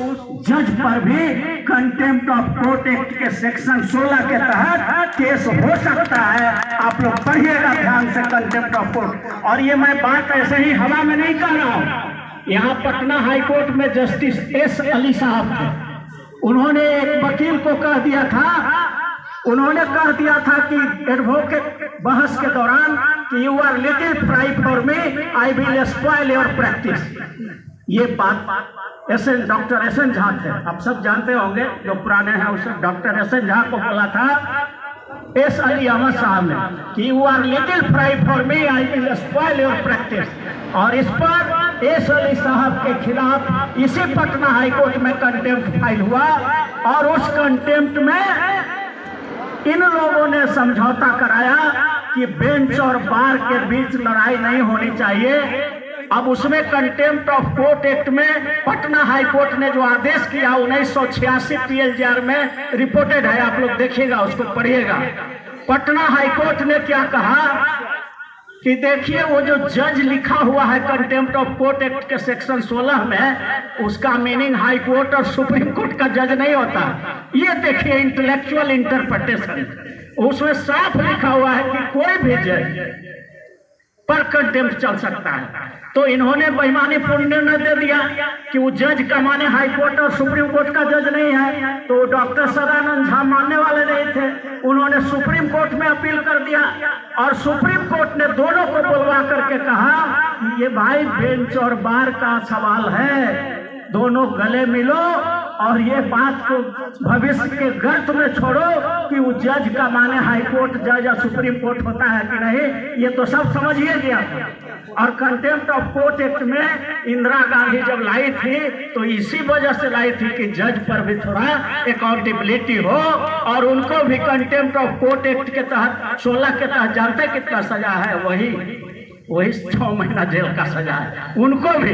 जज पर भी कंटेम्प्ट ऑफ कोर्ट एक्ट के सेक्शन 16 के तहत केस हो सकता है। आप लोग पढ़िएगा ध्यान से कंटेम्प्ट ऑफ कोर्ट। और ये मैं बात ऐसे ही हवा में नहीं कर रहा हूँ। यहाँ पटना हाई कोर्ट में जस्टिस एस अली साहब थे, उन्होंने एक वकील को कह दिया था कि एडवोकेट बहस के दौरान कि you are little fry for me, I will spoil your practice. ये बात डॉक्टर एस एन झा थे, आप सब जानते होंगे जो पुराने हैं, उस डॉक्टर एस एन झा को बोला था एस अली अहमद साहब ने कि you are little fry for me, I will spoil your practice. और इस पर एस अली साहब के खिलाफ इसी पटना हाईकोर्ट में कंटेम्प्ट फाइल हुआ और उस कंटेम्प्ट में इन लोगों ने समझौता कराया कि बेंच और बार के बीच लड़ाई नहीं होनी चाहिए। अब उसमें कंटेम्प्ट ऑफ कोर्ट एक्ट में पटना हाई कोर्ट ने जो आदेश किया 1986 TLJR में रिपोर्टेड है, आप लोग देखिएगा, उसको पढ़िएगा। पटना हाई कोर्ट ने क्या कहा कि देखिए वो जो जज लिखा हुआ है कंटेम्प्ट ऑफ कोर्ट एक्ट के सेक्शन 16 में, उसका मीनिंग हाई कोर्ट और सुप्रीम कोर्ट का जज नहीं होता। ये देखिए इंटेलेक्चुअल इंटरप्रिटेशन, उसमें साफ लिखा हुआ है कि कोई भी जज पर कंटेम्प्ट चल सकता है। तो इन्होंने बेईमानी पूर्ण निर्णय दे दिया कि वो जज का माने हाई कोर्ट और सुप्रीम कोर्ट का जज नहीं है, तो डॉक्टर सदानंद झा मानने वाले नहीं थे। उन्होंने सुप्रीम कोर्ट में अपील कर दिया और सुप्रीम कोर्ट ने दोनों को बुलवा करके कहा कि ये भाई बेंच और बार का सवाल है, दोनों गले मिलो और ये बात को भविष्य के गर्त में छोड़ो कि वो जज का माने हाई कोर्ट जज या सुप्रीम कोर्ट होता है कि नहीं, ये तो सब समझिए गया था। और कंटेम्प्ट ऑफ कोर्ट एक्ट में इंदिरा गांधी जब लाई थी तो इसी वजह से लाई थी कि जज पर भी थोड़ा अकाउंटेबिलिटी हो और उनको भी कंटेम्प्ट ऑफ कोर्ट एक्ट के तहत 16 के तहत जानते कितना सजा है, वही 6 महीना जेल का सजा है उनको भी,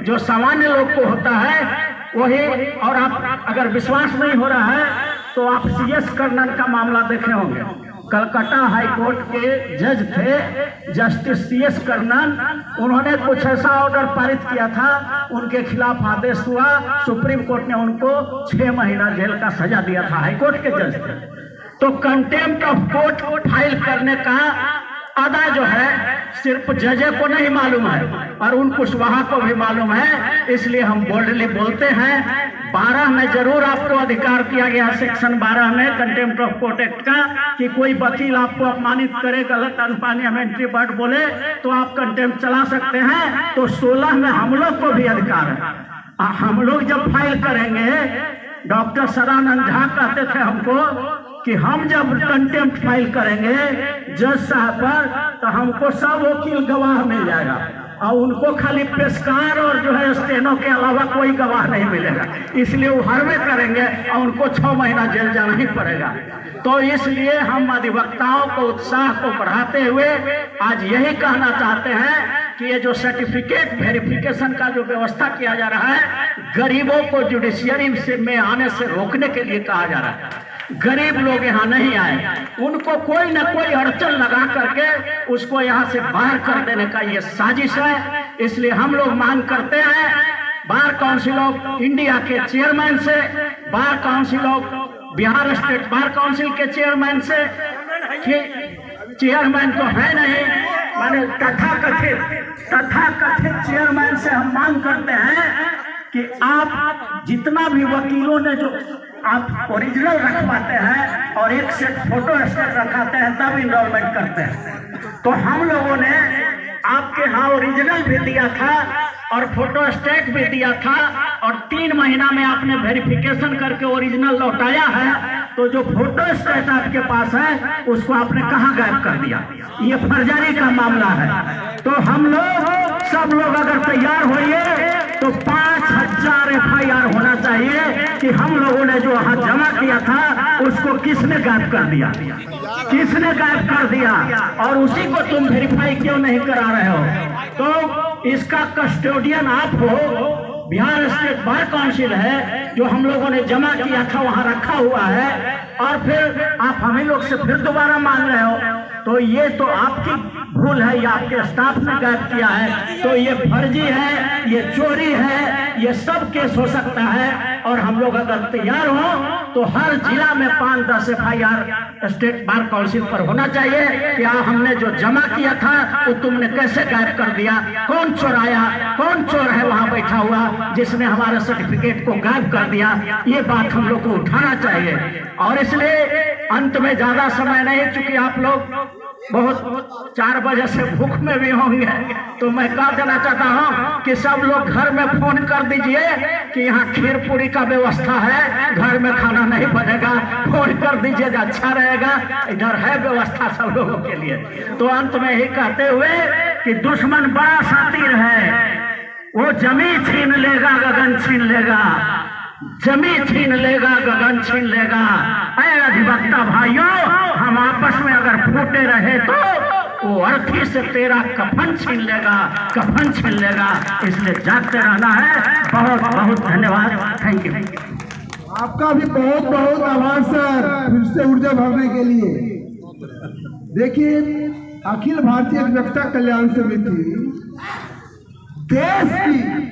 जो सामान्य लोग को होता है वही। और आप अगर विश्वास नहीं हो रहा है तो आप CS कर्नन का मामला देखे होंगे। कलकत्ता हाई कोर्ट के जज थे जस्टिस CS कर्नन, उन्होंने कुछ ऐसा ऑर्डर पारित किया था, उनके खिलाफ आदेश हुआ, सुप्रीम कोर्ट ने उनको 6 महीना जेल का सजा दिया था, हाई कोर्ट के जज थे। तो कंटेम्प्ट ऑफ कोर्ट फाइल करने का अदा जो है सिर्फ जजे को नहीं मालूम है और उन कुशवाहा को भी मालूम है, इसलिए हम बोल्डली बोलते हैं 12 में जरूर आपको अधिकार दिया गया है, सेक्शन 12 में कंटेम्प्ट ऑफ कोर्ट एक्ट का, कि कोई वकील आपको अपमानित करे, गलत अनपार्लियामेंट्री वर्ड बोले तो आप कंटेम्प्ट चला सकते हैं। तो 16 में हम लोग को भी अधिकार है। हम लोग जब फाइल करेंगे, डॉक्टर सदानंद झा कहते थे हमको कि हम जब कंटेम्प्ट फाइल करेंगे जज साहब पर तो हमको सब वकील गवाह मिल जाएगा और उनको खाली पेशकार और जो है स्टेनो के अलावा कोई गवाह नहीं मिलेगा, इसलिए वो हरवे करेंगे और उनको 6 महीना जेल जाना ही पड़ेगा। तो इसलिए हम अधिवक्ताओं को उत्साह को बढ़ाते हुए आज यही कहना चाहते हैं कि ये जो सर्टिफिकेट वेरिफिकेशन का जो व्यवस्था किया जा रहा है, गरीबों को जुडिशियरी से में आने से रोकने के लिए कहा जा रहा है। गरीब लोग यहाँ नहीं आए, उनको कोई न कोई अड़चन लगा करके उसको यहाँ से बाहर कर देने का ये साजिश है। इसलिए हम लोग मांग करते हैं बार काउंसिल ऑफ इंडिया के चेयरमैन से, bar council of Bihar state bar council के चेयरमैन से, कि चेयरमैन तो है नहीं, माने तथाकथित चेयरमैन से हम मांग करते हैं कि आप जितना भी वकीलों ने जो आप ओरिजिनल रखवाते हैं और एक सेट फोटो स्टेट रखाते हैं तब इनरोलमेंट करते हैं, तो हम लोगों ने आपके यहाँ ओरिजिनल भी दिया था और फोटो स्टेट भी दिया था और 3 महीना में आपने वेरिफिकेशन करके ओरिजिनल लौटाया है, तो जो फोटो स्टेट आपके पास है उसको आपने कहाँ गायब कर दिया? ये फर्जरी का मामला है। तो हम लोग सब लोग अगर तैयार होइए तो 5000 FIR होना चाहिए कि हम लोगों ने जो वहाँ जमा किया था उसको किसने गायब कर दिया, किसने गायब कर दिया, और उसी को तुम वेरीफाई क्यों नहीं करा रहे हो? तो इसका कस्टोडियन आप हो, बिहार स्टेट बार काउंसिल है जो हम लोगों ने जमा किया था वहाँ रखा हुआ है, और फिर आप हम ही लोग से फिर दोबारा मांग रहे हो, तो ये तो आपकी भूल है या आपके स्टाफ ने गायब किया है, तो ये फर्जी है, ये चोरी है, ये सब केस हो सकता है। और हम लोग अगर तैयार हो तो हर जिला में 5-10 FIR स्टेट बार काउंसिल पर होना चाहिए कि हमने जो जमा किया था वो तुमने कैसे गायब कर दिया, कौन चोराया, कौन चोर है वहां बैठा हुआ जिसने हमारे सर्टिफिकेट को गायब कर दिया, ये बात हम लोग को उठाना चाहिए। और इसलिए अंत में ज्यादा समय नहीं, चूंकि आप लोग बहुत 4 बजे से भूख में भी होंगे, तो मैं कह देना चाहता हूँ कि सब लोग घर में फोन कर दीजिए कि यहाँ खीर पूरी का व्यवस्था है, घर में खाना नहीं बनेगा, फोन कर दीजिए, अच्छा रहेगा, इधर है व्यवस्था सब लोगों के लिए। तो अंत में ही कहते हुए कि दुश्मन बड़ा शातिर है, वो जमीन छीन लेगा गगन छीन लेगा, जमीन छीन लेगा गगन छीन लेगा। ऐ अधिवक्ता भाइयों, हम आपस में अगर फूटे रहे तो वो अर्थी से तेरा कफन छीन लेगा, कफन छीन लेगा। इसलिए जागते रहना है। बहुत बहुत धन्यवाद, थैंक यू। आपका भी बहुत बहुत आभार सर, फिर से ऊर्जा भरने के लिए। देखिए, अखिल भारतीय अधिवक्ता कल्याण समिति देश की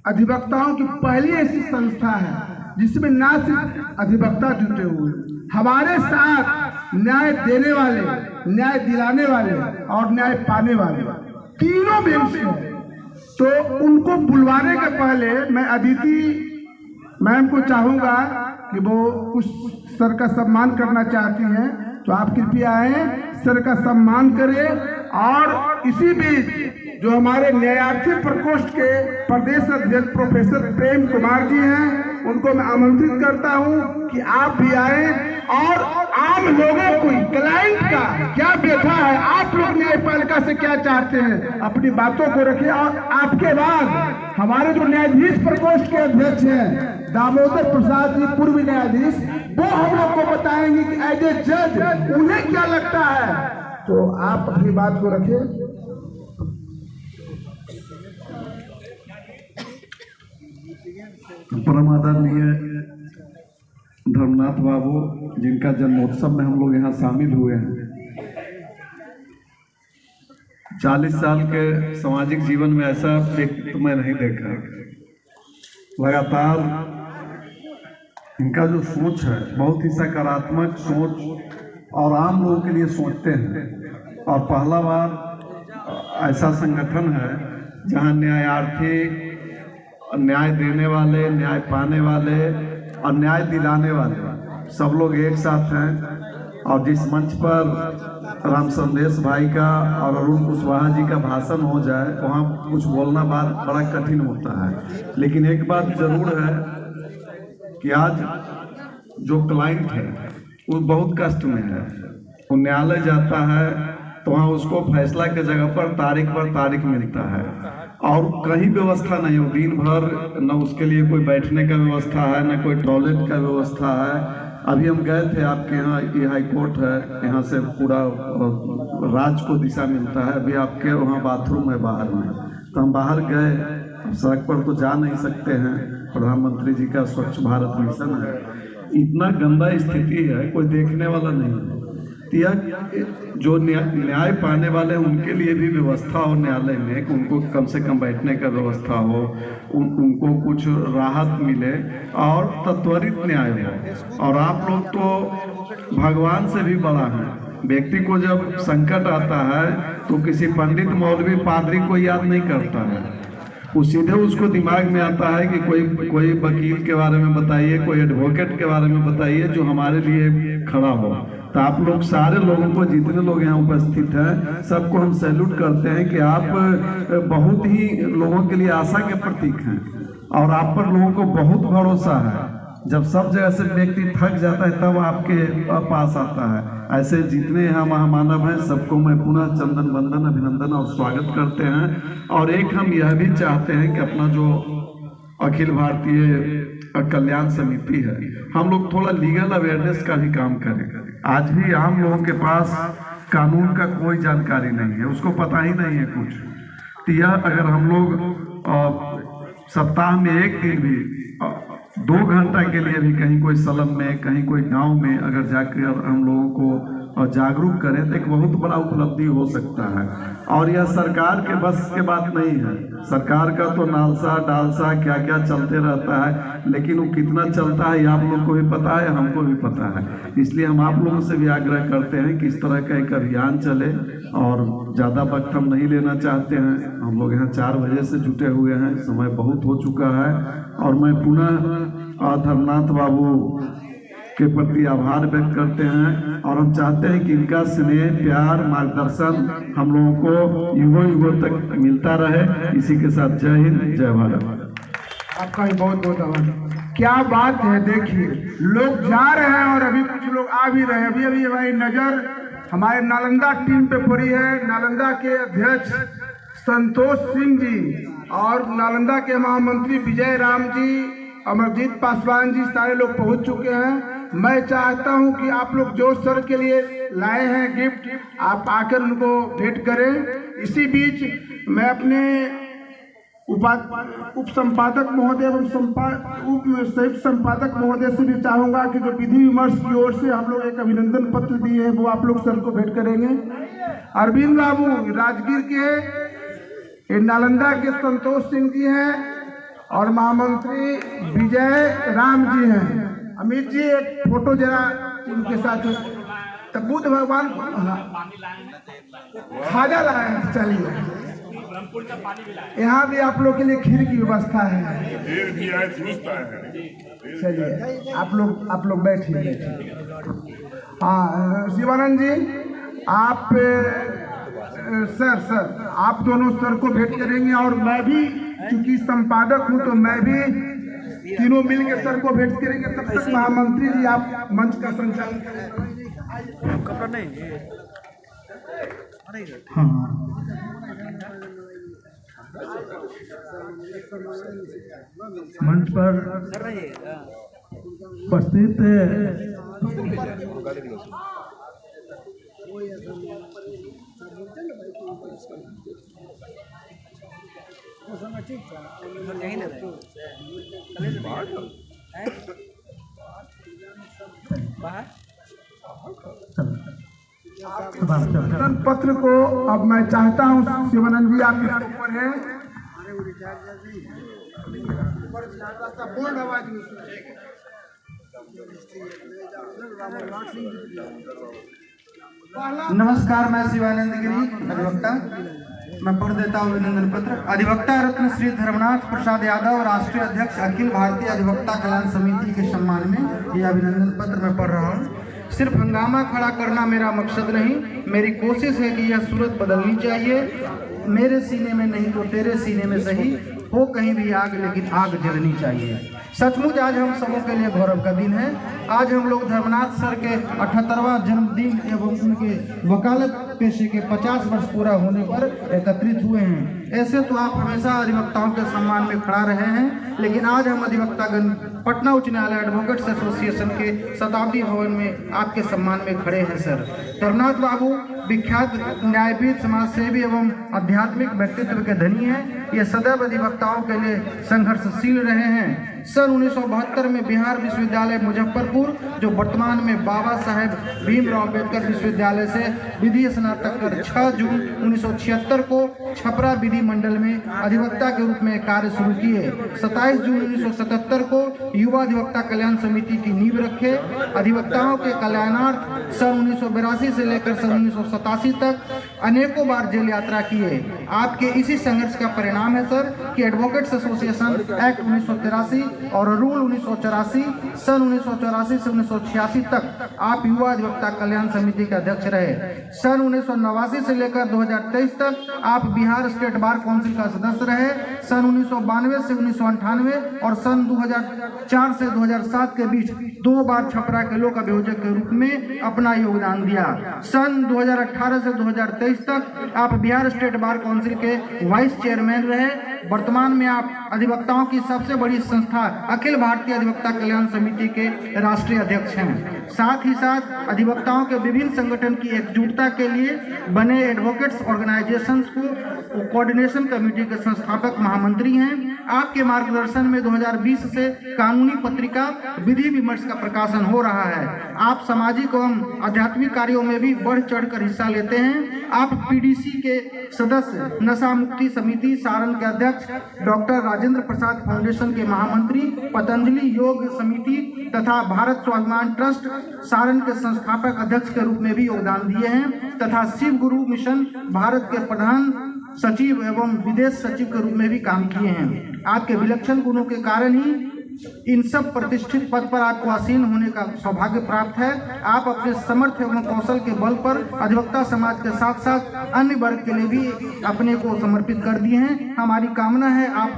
अधिवक्ताओं की पहली ऐसी संस्था है जिसमें ना सिर्फ अधिवक्ता जुटे हुए, हमारे साथ न्याय देने वाले, न्याय दिलाने वाले और न्याय पाने वाले तीनों बेंच हैं। तो उनको बुलवाने के पहले मैं अदिति मैम को चाहूंगा कि वो कुछ सर का सम्मान करना चाहती हैं, तो आप कृपया आए, सर का सम्मान करें। और इसी बीच जो हमारे न्यायार्थी प्रकोष्ठ के प्रदेश अध्यक्ष प्रोफेसर प्रेम कुमार जी हैं, उनको मैं आमंत्रित करता हूं कि आप भी आए और आम लोगों को, क्लाइंट का क्या व्यथा है, आप लोग न्यायपालिका से क्या चाहते हैं, अपनी बातों को रखें। और आपके बाद हमारे जो न्यायाधीश प्रकोष्ठ के अध्यक्ष हैं दामोदर प्रसाद जी, पूर्व न्यायाधीश, वो हम लोग को बताएंगे कि एज ए जज उन्हें क्या लगता है। तो आप अपनी बात को रखें। परम आदरणीय धर्मनाथ बाबू, जिनका जन्मोत्सव में हम लोग यहाँ शामिल हुए हैं, 40 साल के सामाजिक जीवन में ऐसा व्यक्तित्व मैं नहीं देखा। लगातार इनका जो सोच है बहुत ही सकारात्मक सोच और आम लोगों के लिए सोचते हैं। और पहला बार ऐसा संगठन है जहाँ न्यायार्थी, न्याय देने वाले, न्याय पाने वाले और न्याय दिलाने वाले सब लोग एक साथ हैं। और जिस मंच पर राम संदेश भाई का और अरुण कुशवाहा जी का भाषण हो जाए, वहाँ कुछ बोलना बात बड़ा कठिन होता है। लेकिन एक बात जरूर है कि आज जो क्लाइंट है वो बहुत कष्ट में है। वो न्यायालय जाता है तो वहाँ उसको फैसला के जगह पर तारीख मिलता है और कहीं व्यवस्था नहीं हो। दिन भर न उसके लिए कोई बैठने का व्यवस्था है, न कोई टॉयलेट का व्यवस्था है। अभी हम गए थे आपके यहाँ, ये हाई कोर्ट है, यहाँ से पूरा राज्य को दिशा मिलता है। अभी आपके वहाँ बाथरूम है बाहर में, तो हम बाहर गए, सड़क पर तो जा नहीं सकते हैं, प्रधानमंत्री जी का स्वच्छ भारत मिशन है, इतना गंदा स्थिति है, कोई देखने वाला नहीं है। जो न्याय पाने वाले हैं उनके लिए भी व्यवस्था हो न्यायालय में कि उनको कम से कम बैठने का व्यवस्था हो, उनको कुछ राहत मिले और त्वरित न्याय हो। और आप लोग तो भगवान से भी बड़ा हैं। व्यक्ति को जब संकट आता है तो किसी पंडित, मौलवी, पादरी को याद नहीं करता है, वो सीधे उसको दिमाग में आता है कि कोई वकील के बारे में बताइए, कोई एडवोकेट के बारे में बताइए जो हमारे लिए खड़ा हो। तो आप लोग सारे लोगों को, जितने लोग यहाँ उपस्थित हैं, सबको हम सैल्यूट करते हैं कि आप बहुत ही लोगों के लिए आशा के प्रतीक हैं और आप पर लोगों को बहुत भरोसा है। जब सब जगह से व्यक्ति थक जाता है तब आपके पास आता है। ऐसे जितने यहाँ महामानव हैं सबको मैं पुनः चंदन वंदन, अभिनंदन और स्वागत करते हैं। और एक हम यह भी चाहते हैं कि अपना जो अखिल भारतीय कल्याण समिति है, हम लोग थोड़ा लीगल अवेयरनेस का भी काम करें। आज भी आम लोगों के पास कानून का कोई जानकारी नहीं है, उसको पता ही नहीं है कुछ। तो यह अगर हम लोग सप्ताह में एक दिन भी 2 घंटा के लिए भी कहीं कोई सलम में, कहीं कोई गांव में अगर जाकर हम लोगों को जागरूक करें तो एक बहुत बड़ा उपलब्धि हो सकता है। और यह सरकार के बस के बात नहीं है। सरकार का तो नालसा डालसा क्या क्या चलते रहता है, लेकिन वो कितना चलता है आप लोग को भी पता है, हमको भी पता है। इसलिए हम आप लोगों से भी आग्रह करते हैं कि इस तरह का एक अभियान चले। और ज़्यादा वक्त हम नहीं लेना चाहते हैं, हम लोग यहाँ 4 बजे से जुटे हुए हैं, समय बहुत हो चुका है। और मैं पुनः धर्मनाथ बाबू के प्रति आभार व्यक्त करते हैं और हम चाहते हैं कि इनका स्नेह, प्यार, मार्गदर्शन हम लोगों को युगों युगों तक मिलता रहे। इसी के साथ जय हिंद, जय भारत। आपका भी बहुत बहुत आभार। क्या बात है, देखिए लोग जा रहे हैं और अभी कुछ लोग आ भी रहे हैं। अभी अभी हमारी नजर हमारे नालंदा टीम पे पड़ी है। नालंदा के अध्यक्ष संतोष सिंह जी और नालंदा के महामंत्री विजय राम जी, अमरजीत पासवान जी, सारे लोग पहुंच चुके हैं। मैं चाहता हूं कि आप लोग जो सर के लिए लाए हैं गिफ्ट, आप आकर उनको भेंट करें। इसी बीच मैं अपने उप संपादक महोदय एवं उप संयुक्त संपादक महोदय से भी चाहूंगा कि जो विधि विमर्श की ओर से हम लोग एक अभिनंदन पत्र दिए हैं वो आप लोग सर को भेंट करेंगे। अरविंद बाबू राजगीर के, नालंदा के संतोष सिंह जी हैं और महामंत्री विजय राम जी हैं। अमित जी एक फोटो जरा उनके साथ। तो बुद्ध भगवान खाजा लाए, चलिए यहाँ भी आप लोग के लिए खीर की व्यवस्था है। चलिए आप लोग बैठिए। हाँ शिवानंद जी, आप सर आप दोनों सर को भेंट करेंगे और मैं भी क्योंकि संपादक हूँ तो मैं भी तीनों मिलकर सर को भेंट करेंगे। तब तक महामंत्री जी आप मंच का संचालन करें। कपड़ा नहीं। हाँ मंच पर उपस्थित पत्र को अब मैं चाहता हूँ शिवानंद जी आप इसके ऊपर हैं। नमस्कार, मैं शिवानंद गिरी अधिवक्ता। मैं पढ़ देता हूँ अभिनंदन पत्र। अधिवक्ता रत्न श्री धर्मनाथ प्रसाद यादव, राष्ट्रीय अध्यक्ष अखिल भारतीय अधिवक्ता कल्याण समिति के सम्मान में यह अभिनंदन पत्र मैं पढ़ रहा हूँ। सिर्फ हंगामा खड़ा करना मेरा मकसद नहीं, मेरी कोशिश है कि यह सूरत बदलनी चाहिए। मेरे सीने में नहीं तो तेरे सीने में सही हो कहीं भी आग, लेकिन आग जलनी चाहिए। सचमुच आज हम सबों के लिए गौरव का दिन है। आज हम लोग धर्मनाथ सर के 78वां जन्मदिन एवं उनके वकालत पेशे के 50 वर्ष पूरा होने पर एकत्रित हुए हैं। ऐसे तो आप हमेशा अधिवक्ताओं के सम्मान में खड़ा रहे हैं, लेकिन आज हम अधिवक्तागण पटना उच्च न्यायालय एडवोकेट्स एसोसिएशन के शताब्दी भवन में आपके सम्मान में खड़े हैं। सर धर्मनाथ बाबू विख्यात न्यायविद, समाजसेवी एवं आध्यात्मिक व्यक्तित्व के धनी हैं। ये सदैव अधिवक्ताओं के लिए संघर्षशील रहे हैं। सन 1972 में बिहार विश्वविद्यालय मुजफ्फरपुर, जो वर्तमान में बाबा साहेब भीमराव अम्बेडकर विश्वविद्यालय से विधि स्नातक कर 6 जून 1976 को छपरा विधि मंडल में अधिवक्ता के रूप में कार्य शुरू किए। 27 जून 1977 को युवा अधिवक्ता कल्याण समिति की नींव रखे। अधिवक्ताओं के कल्याणार्थ सन 1982 से लेकर सन 1987 तक अनेकों बार जेल यात्रा किए। आपके इसी संघर्ष का परिणाम है सर कि एडवोकेट्स एसोसिएशन एक्ट 1983 और रूल 1984 सन 1984 से 1986 तक आप युवा अधिवक्ता कल्याण समिति के अध्यक्ष रहे। सन 1989 से लेकर 2023 तक आप बिहार स्टेट बार काउंसिल का सदस्य रहे। सन 1992 से 1998 और सन 2004 से 2007 के बीच 2 बार छपरा के लोक अभियोजक के रूप में अपना योगदान दिया। सन 2018 से 2023 तक आप बिहार स्टेट बार काउंसिल के वाइस चेयरमैन रहे। वर्तमान में आप अधिवक्ताओं की सबसे बड़ी संस्था अखिल भारतीय अधिवक्ता कल्याण समिति के राष्ट्रीय अध्यक्ष हैं। साथ ही साथ अधिवक्ताओं के विभिन्न संगठन की एकजुटता के लिए बने एडवोकेट्स ऑर्गेनाइजेशंस को कोऑर्डिनेशन कमेटी के संस्थापक महामंत्री हैं। आपके मार्गदर्शन में 2020 से कानूनी पत्रिका विधि विमर्श का प्रकाशन हो रहा है। आप सामाजिक एवं आध्यात्मिक कार्यों में भी बढ़ चढ़कर हिस्सा लेते हैं। आप पीडीसी के सदस्य, नशा मुक्ति समिति सारण के अध्यक्ष, डॉक्टर राजेंद्र प्रसाद फाउंडेशन के महामंत्री, पतंजलि योग समिति तथा भारत स्वाभिमान ट्रस्ट सारण के संस्थापक अध्यक्ष के रूप में भी योगदान दिए हैं तथा शिव गुरु मिशन भारत के प्रधान सचिव एवं विदेश सचिव के रूप में भी काम किए हैं। आपके विलक्षण गुणों के कारण ही इन सब प्रतिष्ठित पद पर आपको आसीन होने का सौभाग्य प्राप्त है। आप अपने सामर्थ्य एवं कौशल के बल पर अधिवक्ता समाज के साथ साथ अन्य वर्ग के लिए भी अपने को समर्पित कर दिए हैं। हमारी कामना है आप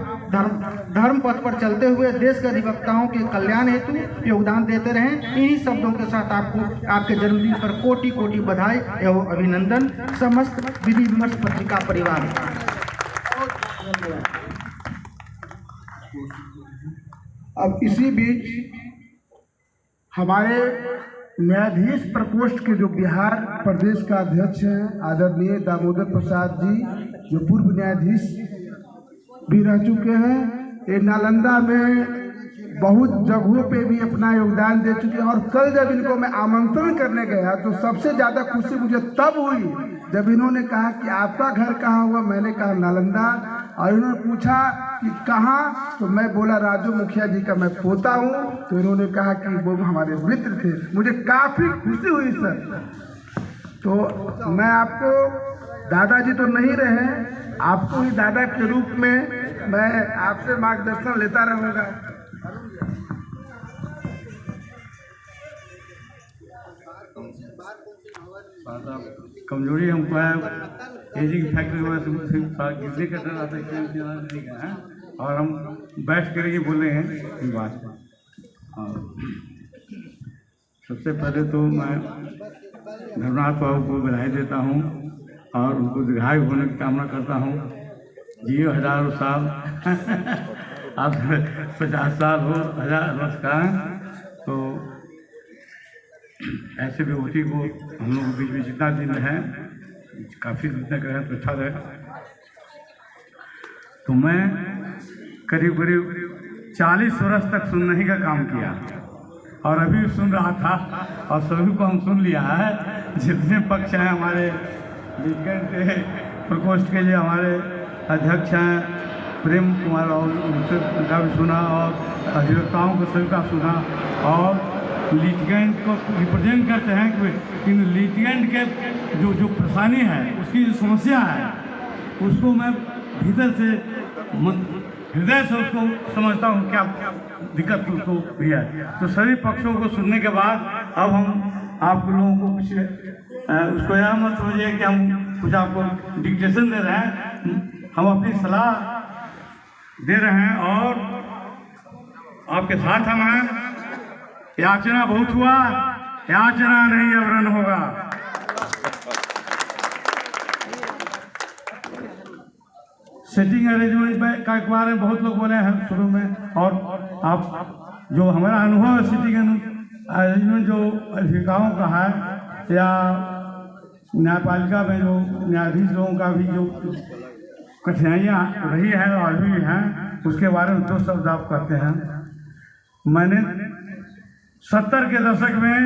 धर्म पथ पर चलते हुए देश के अधिवक्ताओं के कल्याण हेतु योगदान देते रहें। इन्हीं शब्दों के साथ आपको आपके जन्मदिन पर कोटि कोटि बधाई एवं अभिनंदन समस्त विधि विमर्श पत्रिका परिवार। अब इसी बीच हमारे न्यायाधीश प्रकोष्ठ के जो बिहार प्रदेश का अध्यक्ष हैं आदरणीय दामोदर प्रसाद जी, जो पूर्व न्यायाधीश भी रह चुके हैं, ये नालंदा में बहुत जगहों पे भी अपना योगदान दे चुके हैं। और कल जब इनको मैं आमंत्रण करने गया तो सबसे ज़्यादा खुशी मुझे तब हुई जब इन्होंने कहा कि आपका घर कहाँ हुआ। मैंने कहा नालंदा, और इन्होंने पूछा कि कहाँ, तो मैं बोला राजू मुखिया जी का मैं पोता हूँ। तो इन्होंने कहा कि वो हमारे मित्र थे। मुझे काफ़ी खुशी हुई सर। तो मैं आपको दादाजी तो नहीं रहे, आपको ही दादा के रूप में मैं आपसे मार्गदर्शन लेता रहूँगा। कमजोरी हमको है, एजिंग फैक्टर गिरने का डर आता है और हम बैठ कर ही बोले हैं ये बात। सबसे पहले तो मैं धर्मनाथ बाबू को बधाई देता हूँ और उनको दीर्घायु होने की कामना करता हूँ। जियो हजारों साल आप 50 साल हो, 1000 वर्ष का। तो ऐसे विभूति को हम लोग के बीच में जितना दिन है, काफ़ी जितना करें तो अच्छा रहे। तो मैं करीब करीब 40 वर्ष तक सुनने का काम किया और अभी सुन रहा था और सभी को हम सुन लिया है। जितने पक्ष हैं हमारे प्रकोष्ठ के लिए हमारे अध्यक्ष हैं प्रेम कुमार, और उनका भी सुना और अधिवक्ताओं को सभी का सुना और लिटिगेंट को रिप्रेजेंट करते हैं कि लिटिगेंट के जो परेशानी है, उसकी जो समस्या है, उसको मैं भीतर से हृदय से उसको समझता हूँ क्या दिक्कत उसको भी है। तो सभी पक्षों को सुनने के बाद अब हम आप लोगों को कुछ उसको यह मत समझिए कि हम कुछ आपको डिक्टेशन दे रहे हैं। हम अपनी सलाह दे रहे हैं और आपके साथ हम हैं। याचना बहुत हुआ, याचना नहीं अवरण होगा। सेटिंग अरेंजमेंट का एक बार में बहुत लोग बोले हैं शुरू में, और आप जो हमारा अनुभव है सेटिंग अरेंजमेंट जो अधिवक्ताओं का है या न्यायपालिका में जो न्यायाधीश लोगों का भी जो कठिनाइयाँ रही हैं और अभी हैं, उसके बारे में 2 शब्द आप कहते हैं। मैंने 70 के दशक में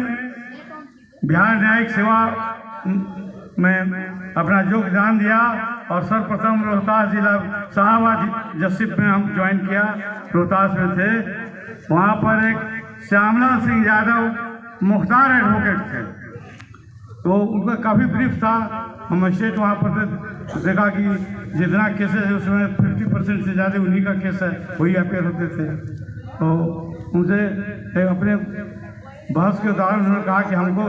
बिहार न्यायिक सेवा में अपना योगदान दिया और सर्वप्रथम रोहतास जिला शाहबाद जस्टिस में हम ज्वाइन किया। रोहतास में थे, वहाँ पर एक श्यामलाल सिंह यादव मुख्तार एडवोकेट थे। तो उनका काफ़ी ब्रीफ था। हम स्टेट वहाँ पर देखा कि जितना केसेस है उसमें 50% से ज़्यादा उन्हीं का केस है, वही अपेयर होते थे। तो उनसे अपने बहस के दौरान उन्होंने कहा कि हमको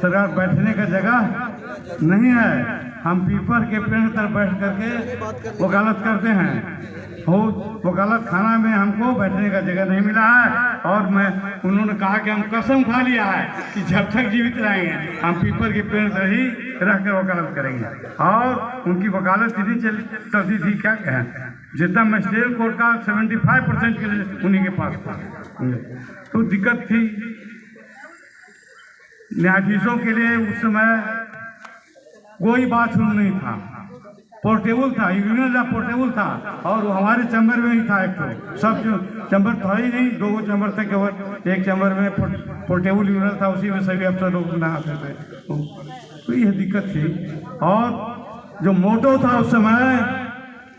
सरकार बैठने का जगह नहीं है, हम पीपल के पेड़ पर बैठ करके वकालत करते हैं। वकालत खाना में हमको बैठने का जगह नहीं मिला है। और उन्होंने कहा कि हम कसम खा लिया है कि जब तक जीवित रहेंगे हम पीपल के पेड़ पर ही रहकर वकालत करेंगे। और उनकी वकालत इतनी चलती थी, क्या कहें, जितना मजिस्ट्रेट कोर्ट का 75% के लिए उन्हीं के पास था। तो दिक्कत थी न्यायाधीशों के लिए। उस समय कोई बाथरूम नहीं था, पोर्टेबल था, यूरिनल पोर्टेबल था, और वो हमारे चैम्बर में ही था। एक तो सब चैम्बर था ही नहीं, 2 चैम्बर थे केवल। एक चैम्बर में पोर्टेबल यूरिनल था, उसी में सभी अफसर लोग नहाते थे। तो यह दिक्कत थी। और जो मोटो था उस समय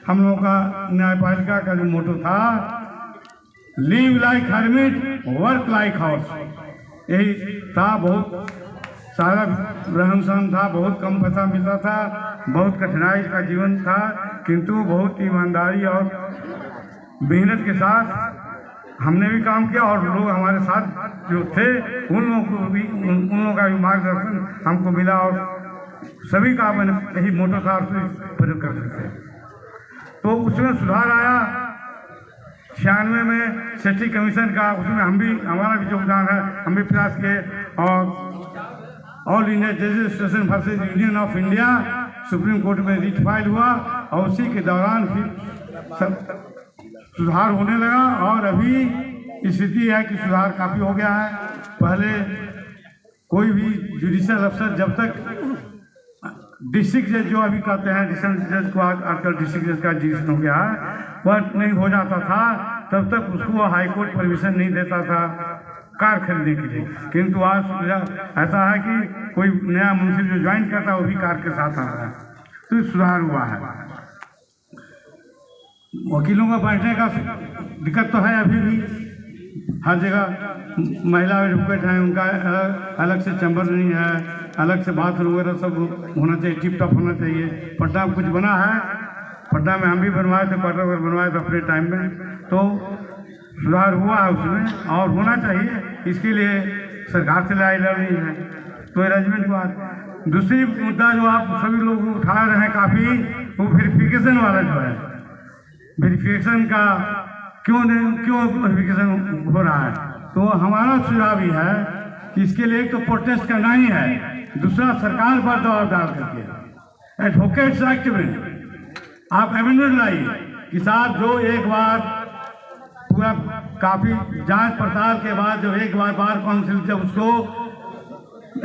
हम लोगों का न्यायपालिका का जो मोटो था, live like hermit work like house, यही था। बहुत सारा रहन सहन था, बहुत कम पैसा मिलता था, बहुत कठिनाई का जीवन था, किंतु बहुत ईमानदारी और मेहनत के साथ हमने भी काम किया और लोग हमारे साथ जो थे उन लोगों को भी उन लोगों का भी मार्गदर्शन हमको मिला और सभी का मैंने यही मोटर कार से प्रयोग कर सकते। तो उसमें सुधार आया 96 में सेठी कमीशन का, उसमें हमारा भी योगदान है, हम भी प्रयास किए और ऑल इंडिया जजेस association versus union of India supreme court में रिट फाइल हुआ और उसी के दौरान फिर सुधार होने लगा और अभी स्थिति है कि सुधार काफ़ी हो गया है। पहले कोई भी जुडिशियल अफसर जब तक डिस्ट्रिक्ट जज जो अभी कहते हैं डिस्ट्रिक्ट जज को आजकल डिस्ट्रिक्ट जज का डिसीजन हो गया है, वह नहीं हो जाता था तब तक उसको हाई कोर्ट परमिशन नहीं देता था कार खरीदने के लिए। किंतु आज ऐसा है कि कोई नया मुंशी जो ज्वाइन करता है वो भी कार के साथ आ रहा है, तो सुधार हुआ है। वकीलों का बैठने का दिक्कत तो है अभी भी, हर जगह महिला एडवोकेट हैं, उनका अलग से चैम्बर नहीं है, अलग से बाथरूम वगैरह सब होना चाहिए, टिप टॉप होना चाहिए। पटना में कुछ बना है, पटना में हम भी बनवाए थे, क्वार्टर वगैरह बनवाए थे अपने टाइम में, तो सुधार हुआ है उसमें और होना चाहिए। इसके लिए सरकार से लड़ाई लड़ रही है, तो अरेंजमेंट हुआ। दूसरी मुद्दा जो आप सभी लोग उठा रहे हैं काफ़ी, वो वेरिफिकेशन वाला जो है, वेरिफिकेशन का क्यों वेरिफिकेशन हो रहा है, तो हमारा सुझाव ही है कि इसके लिए एक तो प्रोटेस्ट करना ही है, दूसरा सरकार पर दबाव डाल करके एडवोकेट्स एक्ट में आप अमेंडमेंट लाइए कि साहब जो एक बार पूरा काफ़ी जांच पड़ताल के बाद जो एक बार काउंसिल जब उसको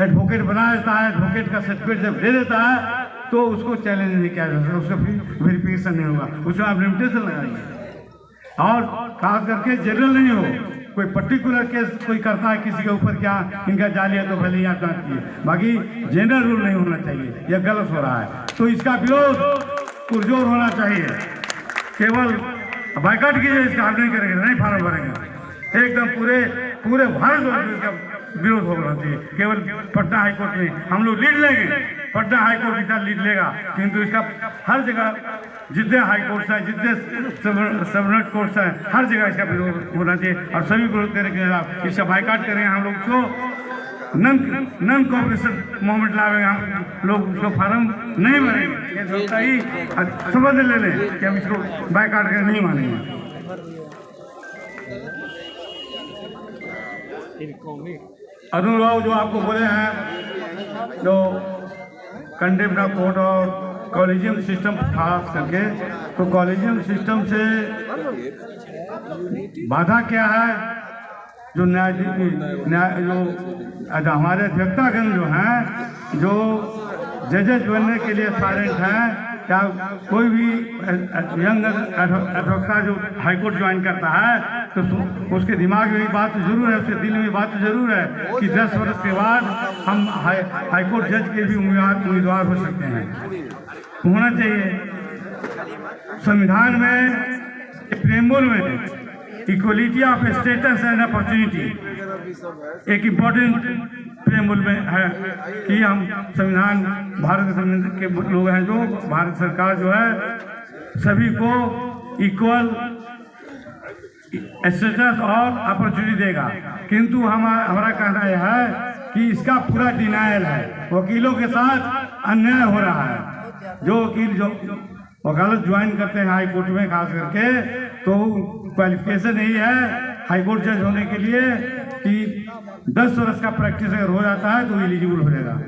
एडवोकेट बना देता है, एडवोकेट का सर्टिफिकेट जब दे देता है तो उसको चैलेंज नहीं किया जा सकता, उसका फिर वेरिफिकेशन नहीं होगा, उसमें आप लिमिटेशन लगाइए। और खास करके जनरल नहीं हो, कोई पर्टिकुलर केस कोई करता है किसी के ऊपर, क्या इनका जाली है तो भले ही आप जांच कीजिए, बाकी जनरल रूल नहीं होना चाहिए, यह गलत हो रहा है। तो इसका विरोध पुरजोर होना चाहिए, केवल बाइकाट कीजिए, इसका हल नहीं करेंगे, नहीं फार्म भरेंगे, एकदम पूरे भारत वर्ष इसका विरोध होना चाहिए। केवल पटना हाईकोर्ट में हम लोग लीड लेंगे, पटना हाईकोर्ट इतना लीड लेगा, किंतु इसका हर जगह जितने हाईकोर्ट्स हैं, जितने सबऑर्डिनेट कोर्ट्स हैं, हर जगह इसका विरोध होना चाहिए और सभी विरोध करने के खिलाफ इसका बाइकाट करेंगे। हम लोग उसको नन कोऑपरेशन मूवमेंट लाएंगे, हम लोग उसको फार्म नहीं भरेंगे, ये सोचता ही समझ ले लें कि हम इसको बाइकाट कर नहीं मानेंगे। अरुण राव जो आपको बोले हैं, जो कंडेम्ड ऑफ कोर्ट और कॉलेजियम सिस्टम खास करके, तो कॉलेजियम सिस्टम से बाधा क्या है, जो न्याय जो हमारे अधिवक्तागण जो हैं, जो जजेज बनने के लिए एस्पायरेंट हैं, क्या कोई भी यंग अधिवक्ता जो हाईकोर्ट ज्वाइन करता है तो उसके दिमाग में भी बात जरूर है, उसके दिल में बात जरूर है कि 10 वर्ष के बाद हम हाईकोर्ट जज के भी उम्मीदवार हो सकते हैं, होना चाहिए। संविधान में प्रेम्बुल में equality of status and opportunity एक इम्पोर्टेंट प्रेम्बुल में है कि हम संविधान भारत के लोग हैं, जो भारत सरकार जो है सभी को इक्वल स्टेटस और अपॉर्चुनिटी देगा, किंतु हमारा कहना यह है कि इसका पूरा डिनायल है, वकीलों के साथ अन्याय हो रहा है। जो वकील जो वकालत ज्वाइन करते हैं हाई कोर्ट में खास करके, तो क्वालिफिकेशन यही है हाई कोर्ट जज होने के लिए कि 10 वर्ष का प्रैक्टिस अगर हो जाता है तो एलिजिबल हो जाएगा।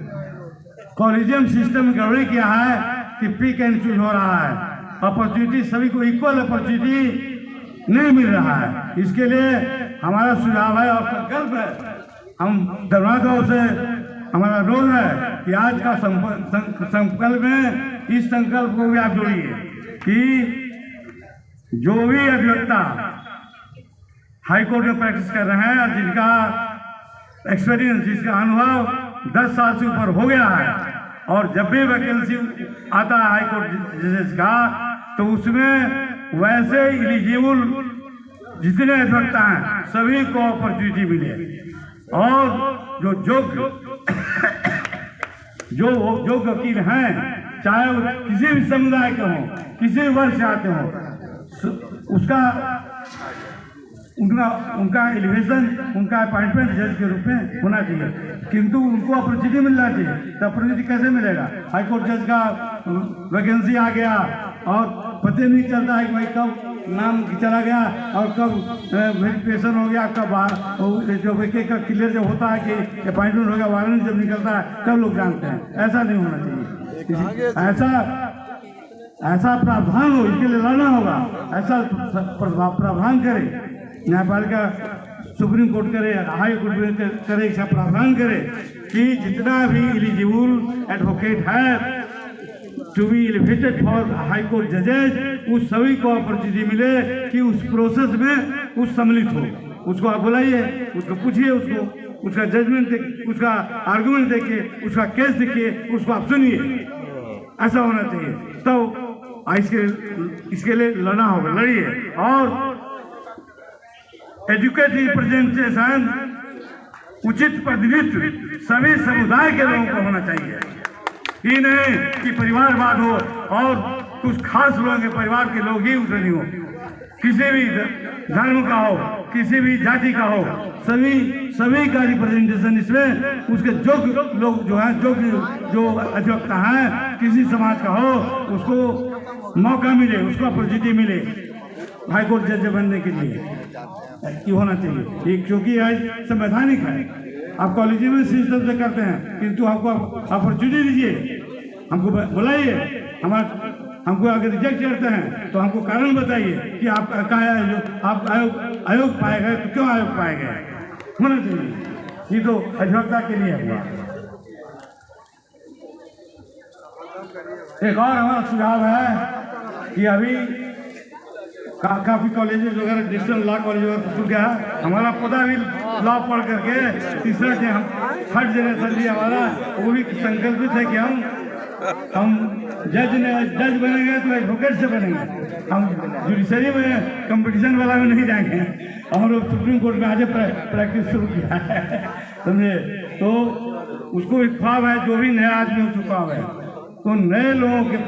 कॉलेजियम सिस्टम में गड़बड़ी क्या है कि पिक एंड चूज हो रहा है, अपॉर्चुनिटी सभी को इक्वल अपॉर्चुनिटी नहीं मिल रहा है। इसके लिए हमारा सुझाव है और संकल्प है, हम धन्यवाद से हमारा रोल है कि आज का संकल्प में इस संकल्प को भी आप जोड़िए कि जो भी अधिवक्ता हाईकोर्ट में प्रैक्टिस कर रहे हैं और जिनका एक्सपीरियंस, जिसका अनुभव 10 साल से ऊपर हो गया है, और जब भी वैकेंसी आता है हाईकोर्ट जजेस का, तो उसमें वैसे एलिजिबल जितने अधिवक्ता हैं सभी को अपॉर्चुनिटी मिले, और जो वकील हैं चाहे वो किसी भी समुदाय के हों, किसी भी वर्ग से आते हों, उसका उनका एलिवेशन, उनका अपॉइंटमेंट जज के रूप में होना चाहिए, किंतु उनको अपॉर्चुनिटी मिलना चाहिए। तो अपॉर्चुनिटी कैसे मिलेगा? हाई कोर्ट जज का वैकेंसी आ गया और पता नहीं चलता है कि भाई कब नाम चला गया और कब वेरिफिकेशन हो गया, कब जो एक का क्लियर जब होता है कि अपॉइंटमेंट हो गया, वारंट जब निकलता है तब लोग जानते हैं। ऐसा नहीं होना चाहिए। ऐसा प्रावधान हो, इसके लिए लड़ना होगा। ऐसा प्रावधान करे न्यायपालिका, सुप्रीम कोर्ट करे, हाई कोर्ट करे, ऐसा प्रावधान करे कि जितना भी एलिजिबल एडवोकेट है to be elevated for high court जजेज, उस सभी को अपॉर्चुनिटी मिले कि उस प्रोसेस में उस सम्मिलित हो। उसको आप बुलाइए, उसको पूछिए, उसको उसका जजमेंट देखिए, उसका आर्गुमेंट देखिए, उसका केस देखिए, उसको आप सुनिए। ऐसा होना चाहिए। तो इसके लिए लड़ना होगा, लड़िए। और एजुकेटिव रिप्रेजेंटेशन, उचित प्रतिनिधित्व सभी समुदाय के लोगों को होना चाहिए। ये नहीं कि परिवारवाद हो और कुछ खास लोगों के परिवार के लोग ही उसमें नहीं हो, किसी भी धर्म का हो, किसी भी जाति का हो, सभी का रिप्रेजेंटेशन इसमें, उसके जो लोग जो है, जो अधिवक्ता है किसी समाज का हो, उसको मौका मिले, उसको अपॉर्चुनिटी मिले हाई कोर्ट जज बनने के लिए। ये होना चाहिए, क्योंकि आज संवैधानिक है। आप कॉलेज में सिस्टम से करते हैं, किंतु आपको अपॉर्चुनिटी दीजिए, हमको बुलाइए। हमको अगर रिजेक्ट करते हैं तो हमको कारण बताइए कि आप आयोग पाए गए, तो क्यों आयोग पाए गए, होना चाहिए। ये तो अधिवक्ता के लिए हुआ। एक और हमारा सुझाव है कि अभी काफ़ी कॉलेजेस वगैरह, डिजिटल लॉ कॉलेज वगैरह खुल गया है। हमारा पौधा भी लॉ पढ़ करके तीसरा के हम थर्ड जनरेशन भी हमारा वो भी संकल्पित है कि हम जज बनेंगे तो एडवोकेट से बनेंगे। हम जुडिशरी में कंपटीशन वाला में नहीं जाएंगे। हम लोग सुप्रीम कोर्ट में आज प्रैक्टिस शुरू किया है, समझे। तो उसको एक ख्वाब है, जो भी नया आदमी उसको ख्वाब है। तो नए लोगों के,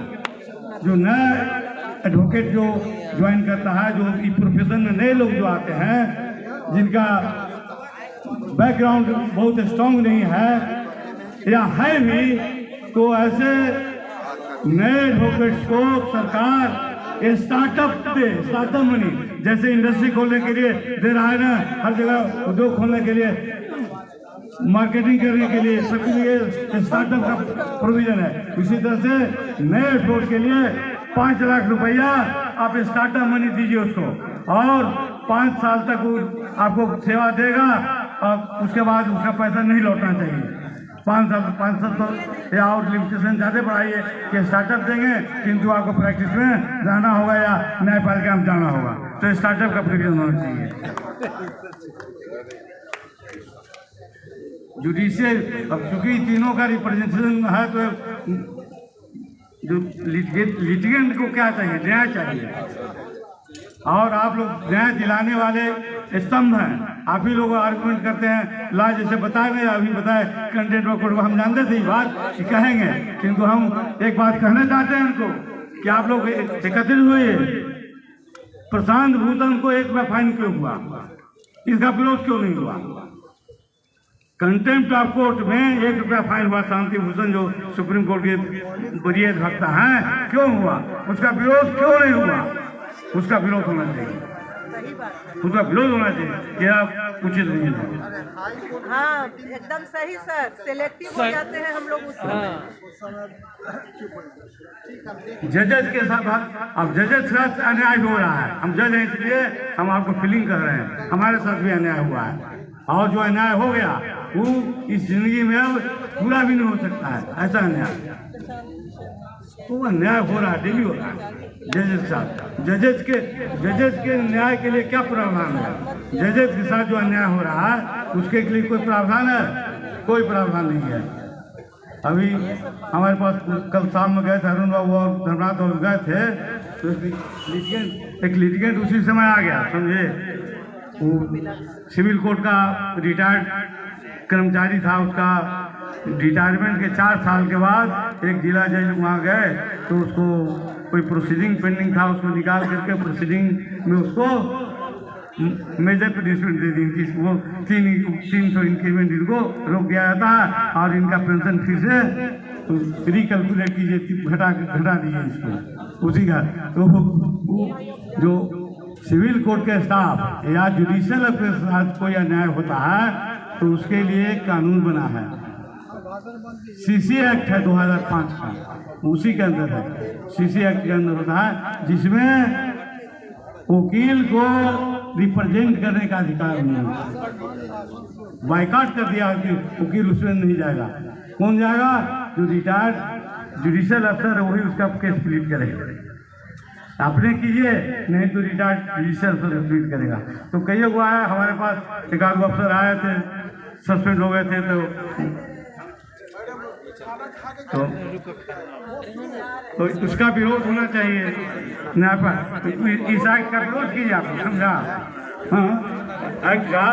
जो नए एडवोकेट जो ज्वाइन करता है, जो इस प्रोफेशन में नए लोग जो आते हैं, जिनका बैकग्राउंड बहुत स्ट्रांग नहीं है या है भी, तो ऐसे नए एडवोकेट्स को सरकार स्टार्टअप मनी, जैसे इंडस्ट्री खोलने के लिए दे रहा है ना, हर जगह उद्योग खोलने के लिए, मार्केटिंग करने के लिए, सबके लिए स्टार्टअप का प्रोविजन है। इसी तरह से नए एडवोकेट के लिए 5 लाख रुपया आप स्टार्टअप मनी दीजिए उसको, और 5 साल तक वो आपको सेवा देगा, और उसके बाद उसका पैसा नहीं लौटना चाहिए। 5 साल तो या और लिमिटेशन ज़्यादा बढ़ाइए कि स्टार्टअप देंगे, किंतु आपको प्रैक्टिस में जाना होगा या न्यायपालिका में जाना होगा, तो स्टार्टअप का प्रोविजन होना चाहिए। जुडिशियल, अब चूंकि तीनों का रिप्रेजेंटेशन है, तो जो लिटिगेंट को क्या चाहिए? न्याय चाहिए। और आप लोग न्याय दिलाने वाले स्तंभ हैं। आप ही लोग आर्गुमेंट करते हैं, ला जैसे बताए गए, अभी बताए कंटेंट ऑफ कोर्ट, हम जानते थे ये बात कि कहेंगे, किंतु हम एक बात कहना चाहते हैं उनको कि आप लोग एकत्रित हुए, प्रशांत भूषण को 1 रुपया फाइन क्यों हुआ? इसका विरोध क्यों नहीं हुआ? कंटेम्प्ट ऑफ कोर्ट में 1 रुपया फाइन हुआ शांति भूषण, जो सुप्रीम कोर्ट के वरीय अधिवक्ता हैं, क्यों हुआ? उसका विरोध क्यों नहीं हुआ? उसका विरोध होना चाहिए, उसका विरोध होना चाहिए कि आप उचित नहीं है। हाँ, एकदम सही सर, सिलेक्टिव हो जाते हैं हम लोग उसमें। जजेस के साथ अब जजेस के साथ अन्याय हो रहा है। हम जज हैं इसलिए हम आपको फीलिंग कर रहे हैं, हमारे साथ भी अन्याय हुआ है, और जो अन्याय हो गया वो इस जिंदगी में अब पूरा भी नहीं हो सकता है। ऐसा अन्याय, तो अन्याय हो रहा है, डेली हो रहा है जजेस के साथ। जजेस के न्याय के लिए क्या प्रावधान है? जजेस के साथ जो अन्याय हो रहा है उसके लिए कोई प्रावधान है? कोई प्रावधान नहीं है। अभी हमारे पास कल शाम में गए थे, अरुण बाबू और धर्मनाथ बाबू गए थे, तो एक लिटिगेंट उसी समय आ गया, समझे। वो सिविल कोर्ट का रिटायर्ड कर्मचारी था, उसका रिटायरमेंट के 4 साल के बाद एक जिला जज वहाँ गए, तो उसको कोई प्रोसीडिंग पेंडिंग था, उसको निकाल करके प्रोसीडिंग में उसको मेजर पनिशमेंट दे दी इनकी, वो 300 इंक्रीमेंट इनको रोक दिया जाता है और इनका पेंशन फिर से रिकैलकुलेट कीजिए, घटा दीजिए इसको उसी का। तो वो जो सिविल कोर्ट के स्टाफ या जुडिशियल के साथ कोई अन्याय होता है तो उसके लिए कानून बना है, सीसी एक्ट है 2005 का, उसी के अंदर है, सीसी एक्ट के अंदर होता है, जिसमें वकील को रिप्रेजेंट करने का अधिकार नहीं है। बाइकाट कर दिया कि वकील उसमें नहीं जाएगा। कौन जाएगा? जो रिटायर्ड जुडिशियल अफसर है वही उसका केस प्लीड करेगा। आपने कीजिए, नहीं तो रिटायर्ड जुडिशियल अफसर प्लीड करेगा। तो कई हुआ है हमारे पास, एक आध अफसर आए थे, सस्पेंड हो गए थे, तो उसका विरोध होना चाहिए। इस एक्ट का विरोध कीजिए, आप समझा? हाँ, एक्ट का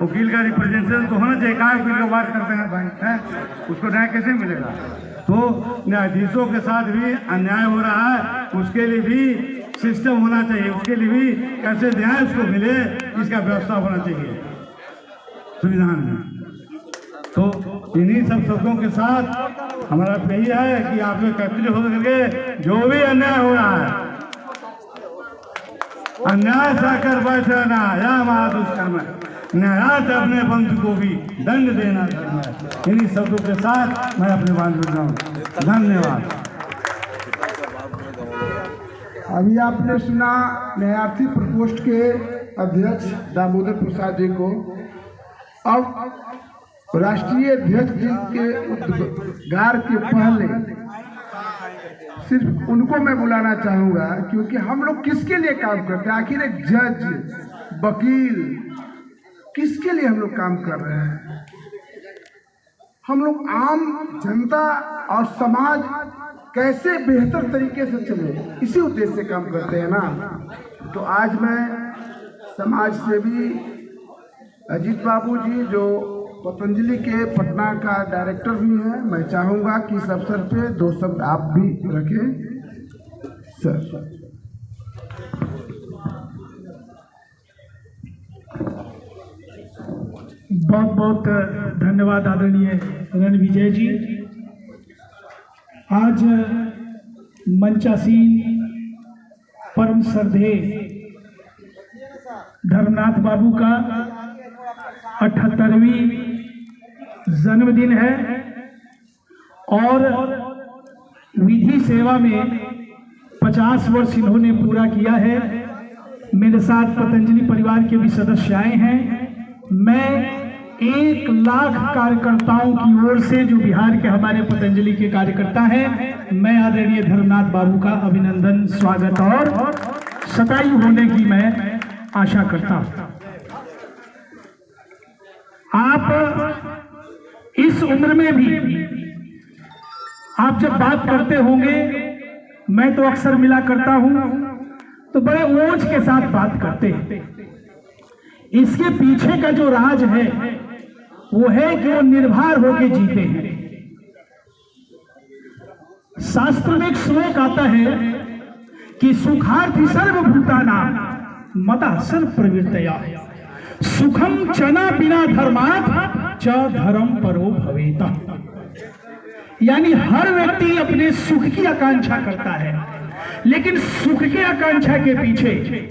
वकील का रिप्रेजेंटेशन तो होना चाहिए। कहा वकील को बात करते हैं भाई, है उसको न्याय कैसे मिलेगा? तो न्यायाधीशों के साथ भी अन्याय हो रहा है, उसके लिए भी सिस्टम होना चाहिए, उसके लिए भी कैसे न्याय उसको मिले इसका व्यवस्था होना चाहिए संविधान में। तो इन्हीं सब शब्दों के साथ हमारा यही है कि आप लोग एकत्रित हो करके जो भी अन्याय हो रहा है, अन्याय सहकर बैठ रहना या महादुष्कर्म, न्यायालय अपने बंधु को भी दंड देना धर्म है। इन्हीं शब्दों के साथ मैं अपने बात कर रहा हूँ। धन्यवाद। अभी आपने सुना न्यायार्थी प्रकोष्ठ के अध्यक्ष दामोदर प्रसाद जी को। अब राष्ट्रीय अध्यक्ष जी के उद्गार के पहले सिर्फ उनको मैं बुलाना चाहूँगा, क्योंकि हम लोग किसके लिए काम करते हैं? आखिर एक जज, वकील, किसके लिए हम लोग काम कर रहे हैं? हम लोग आम जनता और समाज कैसे बेहतर तरीके से चले, इसी उद्देश्य से काम करते हैं ना। तो आज मैं समाज सेवी अजीत बाबू जी, जो पतंजलि के पटना का डायरेक्टर भी हैं, मैं चाहूँगा कि इस अवसर पे 2 शब्द आप भी रखें सर। बहुत बहुत धन्यवाद आदरणीय रणविजय जी। आज मंचासीन परम श्रद्धेय धर्मनाथ बाबू का 78वीं जन्मदिन है और विधि सेवा में 50 वर्ष इन्होंने पूरा किया है। मेरे साथ पतंजलि परिवार के भी सदस्य आए हैं। मैं 1 लाख कार्यकर्ताओं की ओर से, जो बिहार के हमारे पतंजलि के कार्यकर्ता हैं, मैं आदरणीय धर्मनाथ बाबू का अभिनंदन, स्वागत और शतायु होने की मैं आशा करता हूं। आप इस उम्र में भी आप जब बात करते होंगे, मैं तो अक्सर मिला करता हूं, तो बड़े ओज के साथ बात करते हैं। इसके पीछे का जो राज है वो है कि वो निर्भर होकर जीते हैं। शास्त्र में एक श्लोक आता है कि सुखार्थी सर्वभूतानां मदासन प्रवृत्तया सुखम चना बिना धर्मात् च धर्म परो भवेता। यानी हर व्यक्ति अपने सुख की आकांक्षा करता है, लेकिन सुख की आकांक्षा के पीछे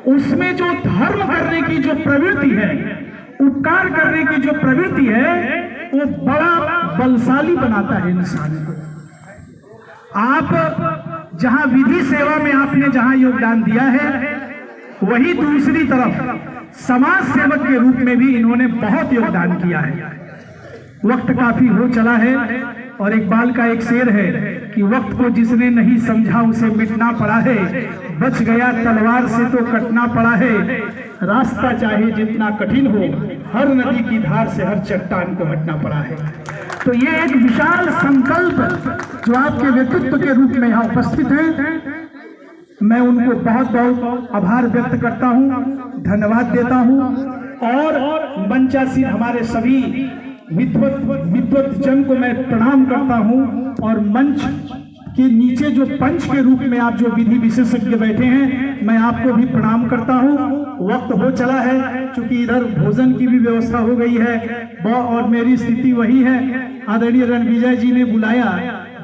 उसमें जो धर्म करने की जो प्रवृत्ति है, उपकार करने की जो प्रवृत्ति है, वो बड़ा बलशाली बनाता है इंसान को। आप जहां विधि सेवा में आपने जहां योगदान दिया है, वही दूसरी तरफ समाज सेवक के रूप में भी इन्होंने बहुत योगदान किया है। वक्त काफी हो चला है और इकबाल का एक शेर है कि वक्त को जिसने नहीं समझा उसे मिटना पड़ा है, बच गया तलवार से तो कटना पड़ा है। रास्ता चाहे जितना कठिन हो, हर नदी की धार से हर चट्टान को हटना पड़ा है। तो ये एक विशाल संकल्प जो आपके व्यक्तित्व के रूप में यहाँ उपस्थित है, मैं उनको बहुत बहुत आभार व्यक्त करता हूँ, धन्यवाद देता हूँ। और मंचासीन हमारे सभी विद्वत जन को मैं प्रणाम करता हूँ और मंच कि नीचे जो पंच के रूप में आप जो विधि विशेषज्ञ बैठे हैं, मैं आपको भी प्रणाम करता हूं। वक्त हो चला है, क्योंकि इधर भोजन की भी व्यवस्था हो गई है और मेरी स्थिति वही है। आदरणीय रणविजय जी ने बुलाया,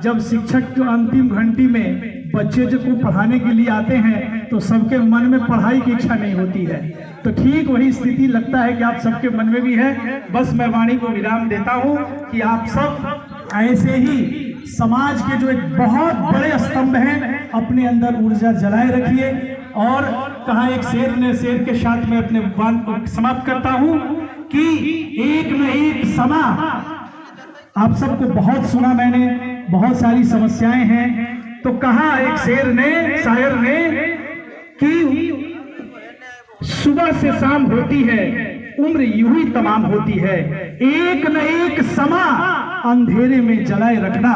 जब शिक्षक जो अंतिम घंटी में बच्चे जो को पढ़ाने के लिए आते हैं तो सबके मन में पढ़ाई की इच्छा नहीं होती है, तो ठीक वही स्थिति लगता है कि आप सबके मन में भी है। बस मैं वाणी को विराम देता हूं कि आप सब ऐसे ही समाज के जो एक बहुत बड़े स्तंभ हैं, अपने अंदर ऊर्जा जलाए रखिए। और कहा एक शेर ने, शेर के साथ में अपने बात को समाप्त करता हूं कि एक न एक समा, आप सबको बहुत सुना मैंने, बहुत सारी समस्याएं हैं, तो कहा एक शेर ने, शायर ने कि सुबह से शाम होती है, उम्र यूं ही तमाम होती है, एक न एक समा अंधेरे में जलाए रखना,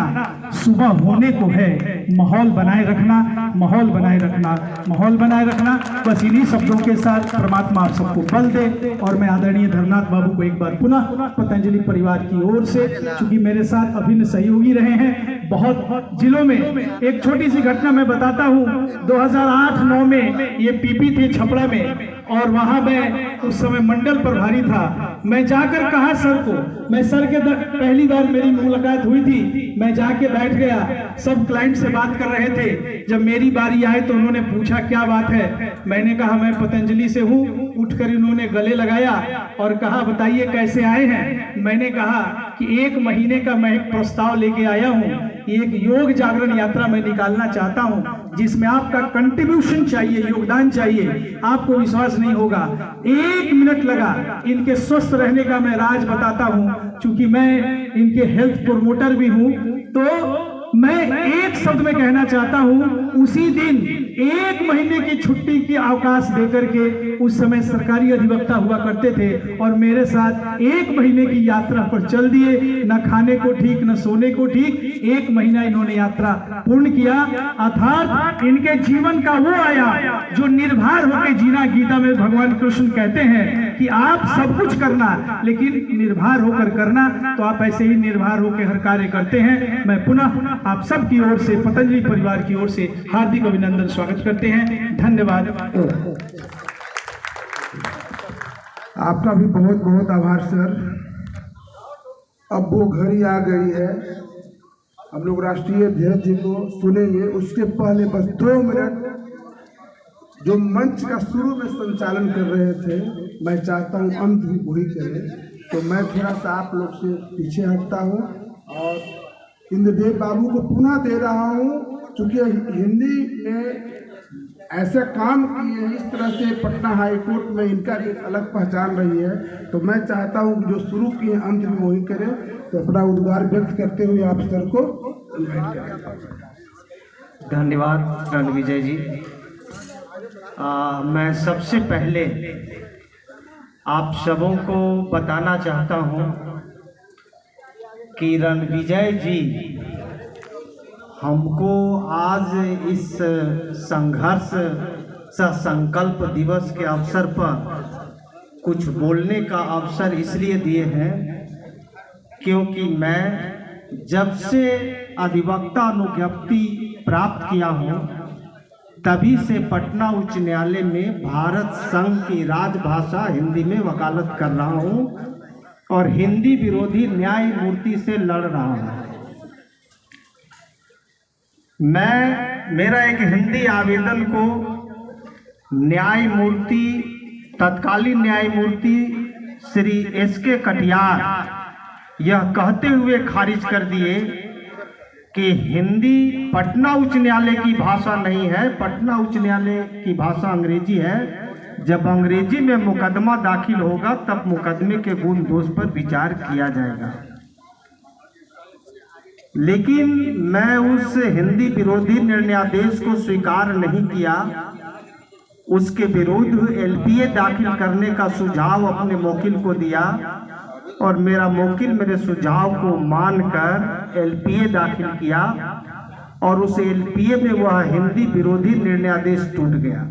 सुबह होने को है, माहौल बनाए रखना, माहौल बनाए रखना, माहौल बनाए रखना। बस इन्हीं शब्दों के साथ परमात्मा आप सबको बल दे। और मैं आदरणीय धर्मनाथ बाबू को एक बार पुनः पतंजलि परिवार की ओर से, चूंकि मेरे साथ अभिन्न सहयोगी रहे हैं बहुत जिलों में, एक छोटी सी घटना मैं बताता हूँ। 2008-9 में ये पीपी थे छपरा में, और वहां मैं उस समय मंडल प्रभारी था। मैं जाकर कहा सर को, मैं सर के पहली बार मेरी मुलाकात हुई थी, मैं जाके बैठ गया, सब क्लाइंट से बात कर रहे थे। जब मेरी बारी आई तो उन्होंने पूछा क्या बात है, मैंने कहा मैं पतंजलि से हूँ। उठकर इन्होंने गले लगाया और कहा बताइए कैसे आए हैं। मैंने कहा कि 1 महीने का मैं एक प्रस्ताव लेके आया हूँ, एक योग जागरण यात्रा मैं निकालना चाहता हूँ, जिसमें आपका कंट्रीब्यूशन चाहिए, योगदान चाहिए। आपको विश्वास नहीं होगा, 1 मिनट लगा। इनके स्वस्थ रहने का मैं राज बताता हूँ, क्योंकि मैं इनके हेल्थ प्रोमोटर भी हूँ। तो मैं एक शब्द में कहना चाहता हूँ, उसी दिन 1 महीने की छुट्टी की अवकाश देकर के, उस समय सरकारी अधिवक्ता हुआ करते थे, और मेरे साथ 1 महीने की यात्रा पर चल दिए। न खाने को ठीक, न सोने को ठीक, 1 महीना इन्होंने यात्रा पूर्ण किया। अर्थात इनके जीवन का वो आया जो निर्भर होकर जीना। गीता में भगवान कृष्ण कहते हैं कि आप सब कुछ करना, लेकिन निर्भर होकर करना। तो आप ऐसे ही निर्भर होकर हर कार्य करते हैं। मैं पुनः आप सब की ओर से, पतंजलि परिवार की ओर से हार्दिक अभिनंदन स्वागत करते हैं। धन्यवाद। आपका भी बहुत बहुत आभार सर। अब वो घड़ी आ गई है, हम लोग राष्ट्रीय अध्यक्ष जी को सुनेंगे। उसके पहले बस 2 मिनट जो मंच का शुरू में संचालन कर रहे थे, मैं चाहता हूँ अंत भी वही करें। तो मैं थोड़ा सा आप लोग से पीछे हटता हूँ और इंद्रदेव बाबू को पुनः दे रहा हूँ, क्योंकि हिंदी में ऐसे काम किए हैं, इस तरह से पटना हाई कोर्ट में इनका एक अलग पहचान रही है। तो मैं चाहता हूँ कि जो शुरू किए अंत में वही करें। तो अपना उद्गार व्यक्त करते हुए आप सर को इन्वाइट करें। धन्यवाद रणविजय जी। मैं सबसे पहले आप सबों को बताना चाहता हूँ कि रणविजय जी हमको आज इस संघर्ष संकल्प दिवस के अवसर पर कुछ बोलने का अवसर इसलिए दिए हैं क्योंकि मैं जब से अधिवक्ता अनुज्ञप्ति प्राप्त किया हूँ तभी से पटना उच्च न्यायालय में भारत संघ की राजभाषा हिंदी में वकालत कर रहा हूँ और हिंदी विरोधी न्यायमूर्ति से लड़ रहा हूँ। मेरा एक हिंदी आवेदन को न्यायमूर्ति, तत्कालीन न्यायमूर्ति श्री एस.के. कटियार यह कहते हुए खारिज कर दिए कि हिंदी पटना उच्च न्यायालय की भाषा नहीं है, पटना उच्च न्यायालय की भाषा अंग्रेजी है। जब अंग्रेजी में मुकदमा दाखिल होगा तब मुकदमे के गुण दोष पर विचार किया जाएगा। लेकिन मैं उस हिंदी विरोधी निर्णयादेश को स्वीकार नहीं किया। उसके विरुद्ध एलपीए दाखिल करने का सुझाव अपने वकील को दिया और मेरा वकील मेरे सुझाव को मानकर एलपीए दाखिल किया और उस एलपीए में वह हिंदी विरोधी निर्णयादेश टूट गया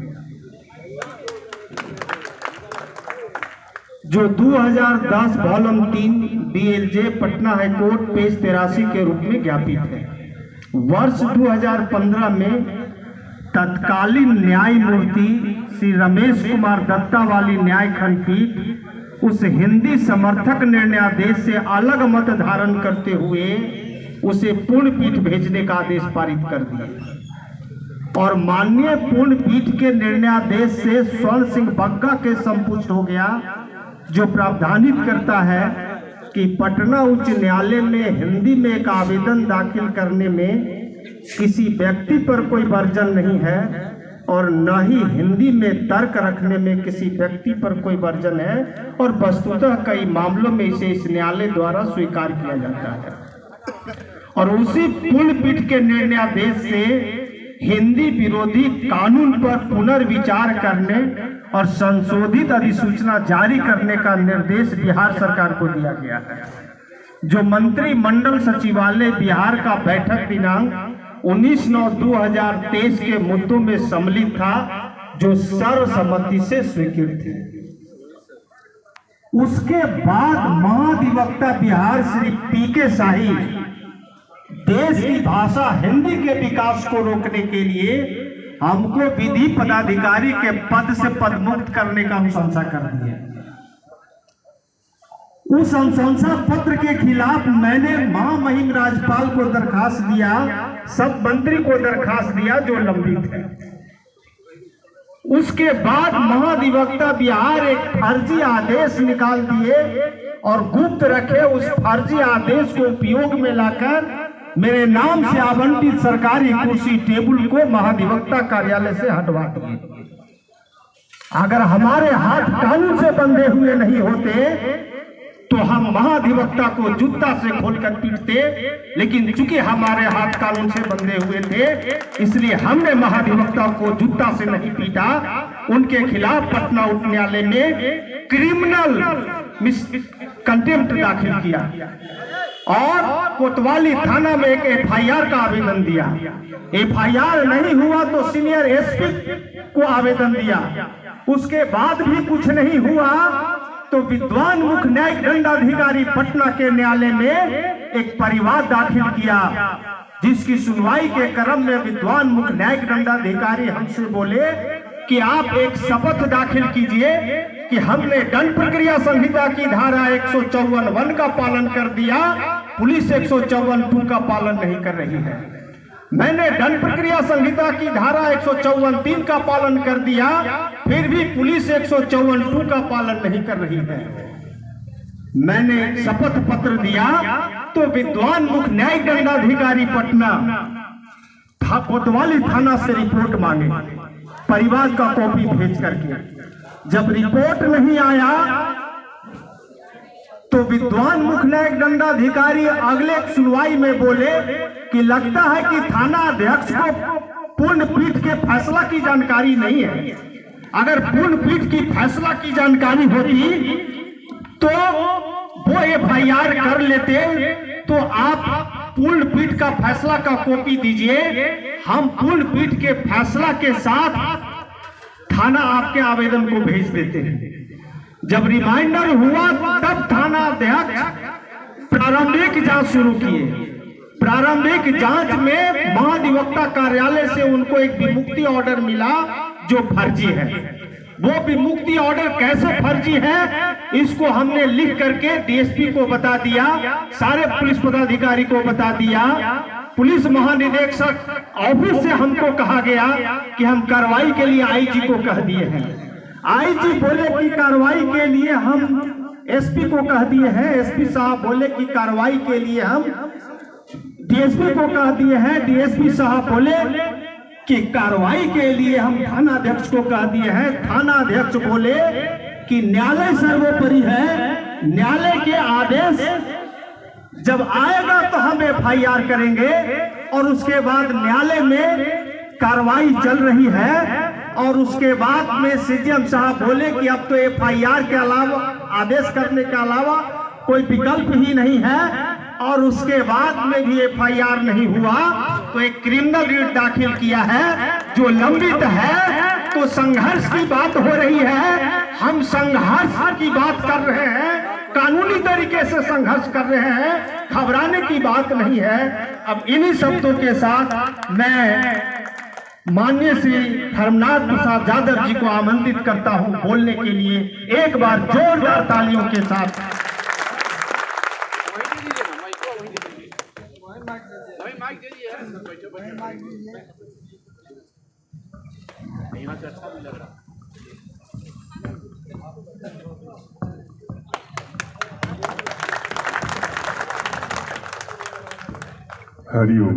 जो 2010 volume 3 BLJ Patna high court page 83 के रूप में ज्ञापित है। वर्ष 2015 में तत्कालीन न्यायमूर्ति श्री रमेश कुमार दत्ता वाली न्याय खंडपीठ उस हिंदी समर्थक निर्णयादेश से अलग मत धारण करते हुए उसे पूर्ण पीठ भेजने का आदेश पारित कर दिया और माननीय पूर्ण पीठ के निर्णयादेश से स्वर्ण सिंह बग्गा के संपुष्ट हो गया, जो प्रावधानित करता है कि पटना उच्च न्यायालय में हिंदी में एक आवेदन दाखिल करने में किसी व्यक्ति पर कोई वर्जन नहीं है और न ही हिंदी में तर्क रखने में किसी व्यक्ति पर कोई वर्जन है और वस्तुतः कई मामलों में इसे इस न्यायालय द्वारा स्वीकार किया जाता है। और उसी पूर्ण पीठ के निर्णयादेश से हिंदी विरोधी कानून पर पुनर्विचार करने और संशोधित अधिसूचना जारी करने का निर्देश बिहार सरकार को दिया गया है, जो मंत्रिमंडल सचिवालय बिहार का बैठक दिनांक 19/9/2023 के मुद्दों में सम्मिलित था, जो सर्वसम्मति से स्वीकृत थे। उसके बाद महाधिवक्ता बिहार श्री पीके शाही देश की भाषा हिंदी के विकास को रोकने के लिए हमको विधि पदाधिकारी के पद से पदमुक्त करने का अनुशंसा कर दिया। उस अनुशंसा पत्र के खिलाफ मैंने महामहिम राज्यपाल को दरखास्त दिया, सब मंत्री को दरखास्त दिया जो लंबित है। उसके बाद महाधिवक्ता बिहार एक फर्जी आदेश निकाल दिए और गुप्त रखे उस फर्जी आदेश को उपयोग में लाकर मेरे नाम से आवंटित सरकारी कुर्सी टेबल को महाधिवक्ता कार्यालय से हटवा दिए। अगर हमारे हाथ कानून से बंधे हुए नहीं होते तो हम महाधिवक्ता को जूता से खोलकर पीटते, लेकिन चूंकि हमारे हाथ कानून से बंधे हुए थे इसलिए हमने महाधिवक्ता को जूता से नहीं पीटा। उनके खिलाफ पटना उच्च न्यायालय में क्रिमिनल कंटेम्प्ट दाखिल किया और कोतवाली थाना में एक एफआईआर का आवेदन दिया। एफआईआर नहीं हुआ तो सीनियर एसपी को आवेदन दिया। उसके बाद भी कुछ नहीं हुआ तो विद्वान मुख्य न्यायिक दंडाधिकारी पटना के न्यायालय में एक परिवाद दाखिल किया, जिसकी सुनवाई के क्रम में विद्वान मुख्य न्यायिक दंडाधिकारी हमसे बोले कि आप एक शपथ दाखिल कीजिए कि हमने दंड प्रक्रिया संहिता की धारा 154(1) का पालन कर दिया, पुलिस 154(2) का पालन नहीं कर रही है। मैंने दंड प्रक्रिया संहिता की धारा 154(3) का पालन कर दिया, फिर भी पुलिस 154(2) का पालन नहीं कर रही है। मैंने शपथ पत्र दिया तो विद्वान मुख्य न्यायिक दंडाधिकारी पटना कोतवाली थाना से रिपोर्ट मांगे, परिवार का कॉपी भेज करके। जब रिपोर्ट नहीं आया तो विद्वान मुख्य न्यायिक दंडाधिकारी अगले सुनवाई में बोले कि लगता है कि थाना अध्यक्ष को पूर्ण पीठ के फैसला की जानकारी नहीं है। अगर पूर्ण पीठ की फैसला की जानकारी होती तो वो एफआईआर कर लेते, तो आप पूर्ण पीठ का फैसला का कॉपी दीजिए, हम पूर्ण पीठ के फैसला के साथ थाना आपके आवेदन को भेज देते हैं। जब रिमाइंडर हुआ तब थाना अध्यक्ष प्रारंभिक जांच शुरू किए। प्रारंभिक जांच में महाधिवक्ता कार्यालय से उनको एक विमुक्ति ऑर्डर मिला जो फर्जी है। वो विमुक्ति ऑर्डर कैसे फर्जी है इसको हमने लिख करके डीएसपी को बता दिया, सारे पुलिस पदाधिकारी को बता दिया। पुलिस महानिदेशक ऑफिस से हमको कहा गया कि हम कार्रवाई के लिए आईजी को कह दिए हैं। आईजी बोले कि कार्रवाई के लिए हम एसपी को कह दिए हैं, एसपी साहब बोले कि कार्रवाई के लिए हम डीएसपी को कह दिए हैं, डीएसपी साहब बोले कि कार्रवाई के लिए हम थाना अध्यक्ष को कह दिए हैं, थाना अध्यक्ष बोले कि न्यायालय सर्वोपरि है, न्यायालय के आदेश जब आएगा तो हम एफआईआर करेंगे। और उसके बाद न्यायालय में कार्रवाई चल रही है और उसके बाद में सीजीएम साहब बोले कि अब तो एफआईआर के अलावा आदेश करने के अलावा कोई विकल्प ही नहीं है। और उसके बाद में भी एफआईआर नहीं हुआ तो एक क्रिमिनल रिट दाखिल किया है जो लंबित है। तो संघर्ष की बात हो रही है, हम संघर्ष की बात कर रहे हैं, कानूनी पूरी तरीके से संघर्ष कर रहे हैं, घबराने की बात नहीं है। अब इन्हीं शब्दों के साथ मैं माननीय श्री धर्मनाथ प्रसाद यादव जी को आमंत्रित करता हूं बोलने के लिए। एक बार जोरदार तालियों के साथ। हरिओम।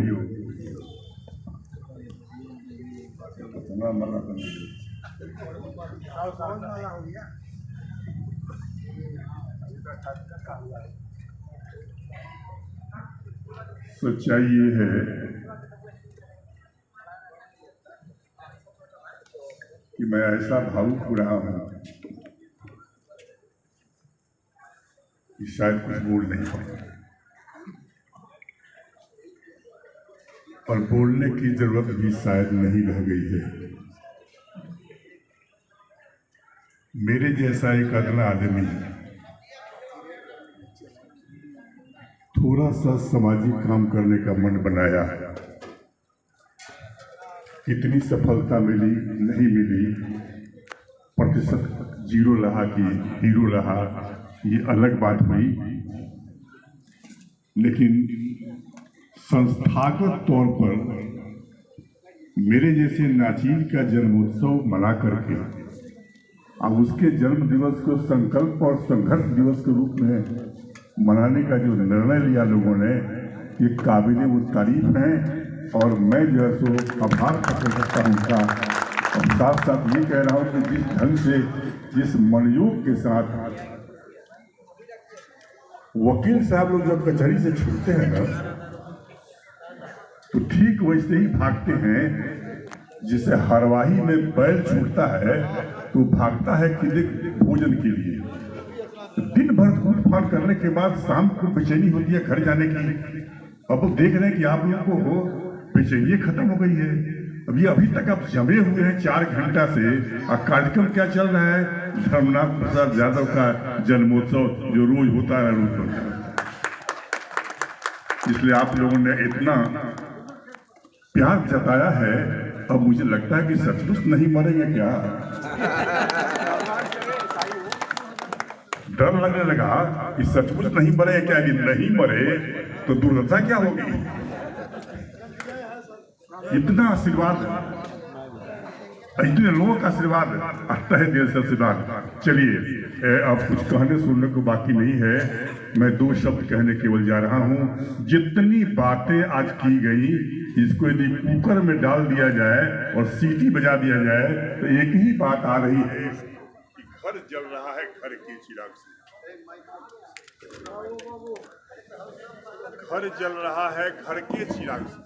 सच्चाई ये है कि मैं ऐसा भावुक हो रहा हूं कि शायद कुछ बोल नहीं पाऊंगा, और बोलने की जरूरत भी शायद नहीं रह गई है। मेरे जैसा एक अदना आदमी थोड़ा सा सामाजिक काम करने का मन बनाया, कितनी सफलता मिली नहीं मिली, प्रतिशत जीरो रहा कि हीरो रहा, ये अलग बात हुई, लेकिन संस्थागत तौर पर मेरे जैसे नाचीर का जन्मोत्सव मना करके अब उसके जन्म दिवस को संकल्प और संघर्ष दिवस के रूप में मनाने का जो निर्णय लिया लोगों ने, ये काबिले वो तारीफ है। और मैं जो है सो आभार प्रकट करता हूँ उनका, और साथ साथ ये कह रहा हूँ कि जिस ढंग से, जिस मनयोग के साथ वकील साहब लोग जब कचहरी से छूटते हैं ना, तो ठीक वैसे ही भागते हैं जिसे हरवाही में बैल छूटता है तो भागता है किले भोजन के लिए। तो दिन भर कूद फाड़ करने के बाद शाम को बेचैनी होती है घर जाने की। अब वो देख रहे हैं कि आप लोगों को बेचैनी खत्म हो गई है। अभी तक आप जमे हुए हैं 4 घंटा से, और कार्यक्रम क्या चल रहा है? धर्मनाथ प्रसाद यादव का जन्मोत्सव जो रोज होता है, रोज होता है। इसलिए आप लोगों ने इतना प्यार जताया है, अब मुझे लगता है कि सचमुच नहीं मरेंगे क्या? डर लगने लगा कि सचमुच नहीं मरे क्या? यदि नहीं मरे तो दुर्दशा क्या होगी? इतना आशीर्वाद, इतने लोगों का आशीर्वाद, तहे दिल से आशीर्वाद। चलिए अब कुछ कहने सुनने को बाकी नहीं है, मैं 2 शब्द कहने केवल जा रहा हूं। जितनी बातें आज की गई, इसको यदि कुकर में डाल दिया जाए और सीटी बजा दिया जाए तो एक ही बात आ रही है कि घर जल रहा है घर के चिराग से। घर जल रहा है घर के चिराग से,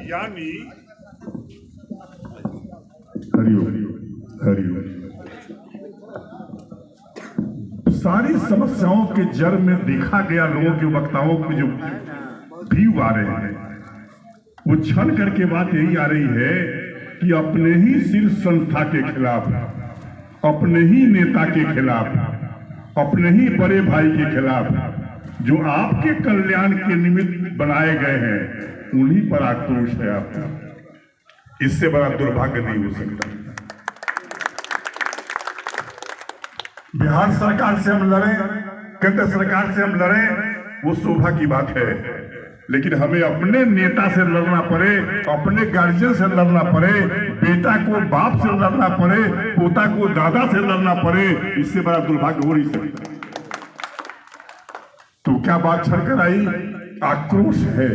यानी हरिओम। सारी समस्याओं के जड़ में देखा गया लोगों के वक्ताओं के जो व्यू आ रहे हैं, वो छन करके बात यही आ रही है कि अपने ही शीर्ष संस्था के खिलाफ, अपने ही नेता के खिलाफ, अपने ही बड़े भाई के खिलाफ जो आपके कल्याण के निमित्त बनाए गए हैं, उन्हीं पर आक्रोश है आपका। इससे बड़ा दुर्भाग्य नहीं हो सकता। बिहार सरकार से हम लड़े, केंद्र सरकार से हम लड़े, वो शोभा की बात है, लेकिन हमें अपने नेता से लड़ना पड़े, अपने गार्जियन से लड़ना पड़े, बेटा को बाप से लड़ना पड़े, पोता को दादा से लड़ना पड़े, इससे बड़ा दुर्भाग्य हो नहीं सकता। तो क्या बात छड़कर आई? आक्रोश है।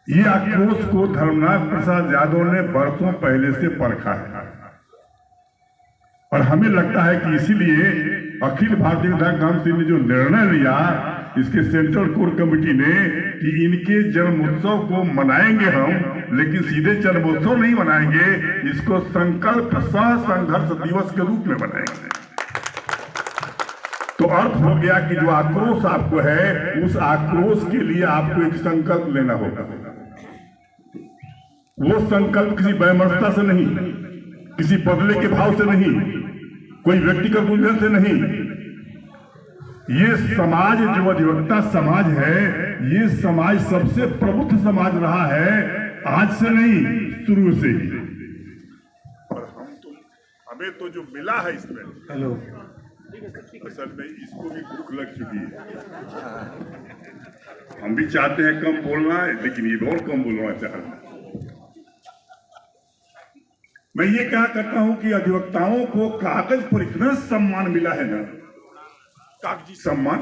ये आक्रोश को धर्मनाथ प्रसाद यादव ने वर्षों पहले से परखा है, और हमें लगता है कि इसीलिए अखिल भारतीय विधायक काउंसिल ने जो निर्णय लिया, इसके सेंट्रल कोर कमेटी ने, कि इनके जन्मोत्सव को मनाएंगे हम, लेकिन सीधे जन्मोत्सव नहीं मनाएंगे, इसको संकल्प सह संघर्ष दिवस के रूप में मनाएंगे। तो अर्थ हो गया कि जो आक्रोश आपको है, उस आक्रोश के लिए आपको एक संकल्प लेना होगा। वो संकल्प किसी वैमनस्यता से नहीं, किसी बदले के भाव से नहीं, कोई व्यक्तिगत उद्देश्य से नहीं। ये समाज जो अधिवक्ता समाज है, ये समाज सबसे प्रबुद्ध समाज रहा है, आज से नहीं, शुरू से ही। और हमें तो जो मिला है इसमें, हेलो, असल में इसको भी भूख लग चुकी है। हम भी चाहते हैं कम बोलना, लेकिन ये और कम बोलना चाहते हैं। मैं ये कहा करता हूं कि अधिवक्ताओं को कागज पर इतना सम्मान मिला है ना, कागजी सम्मान,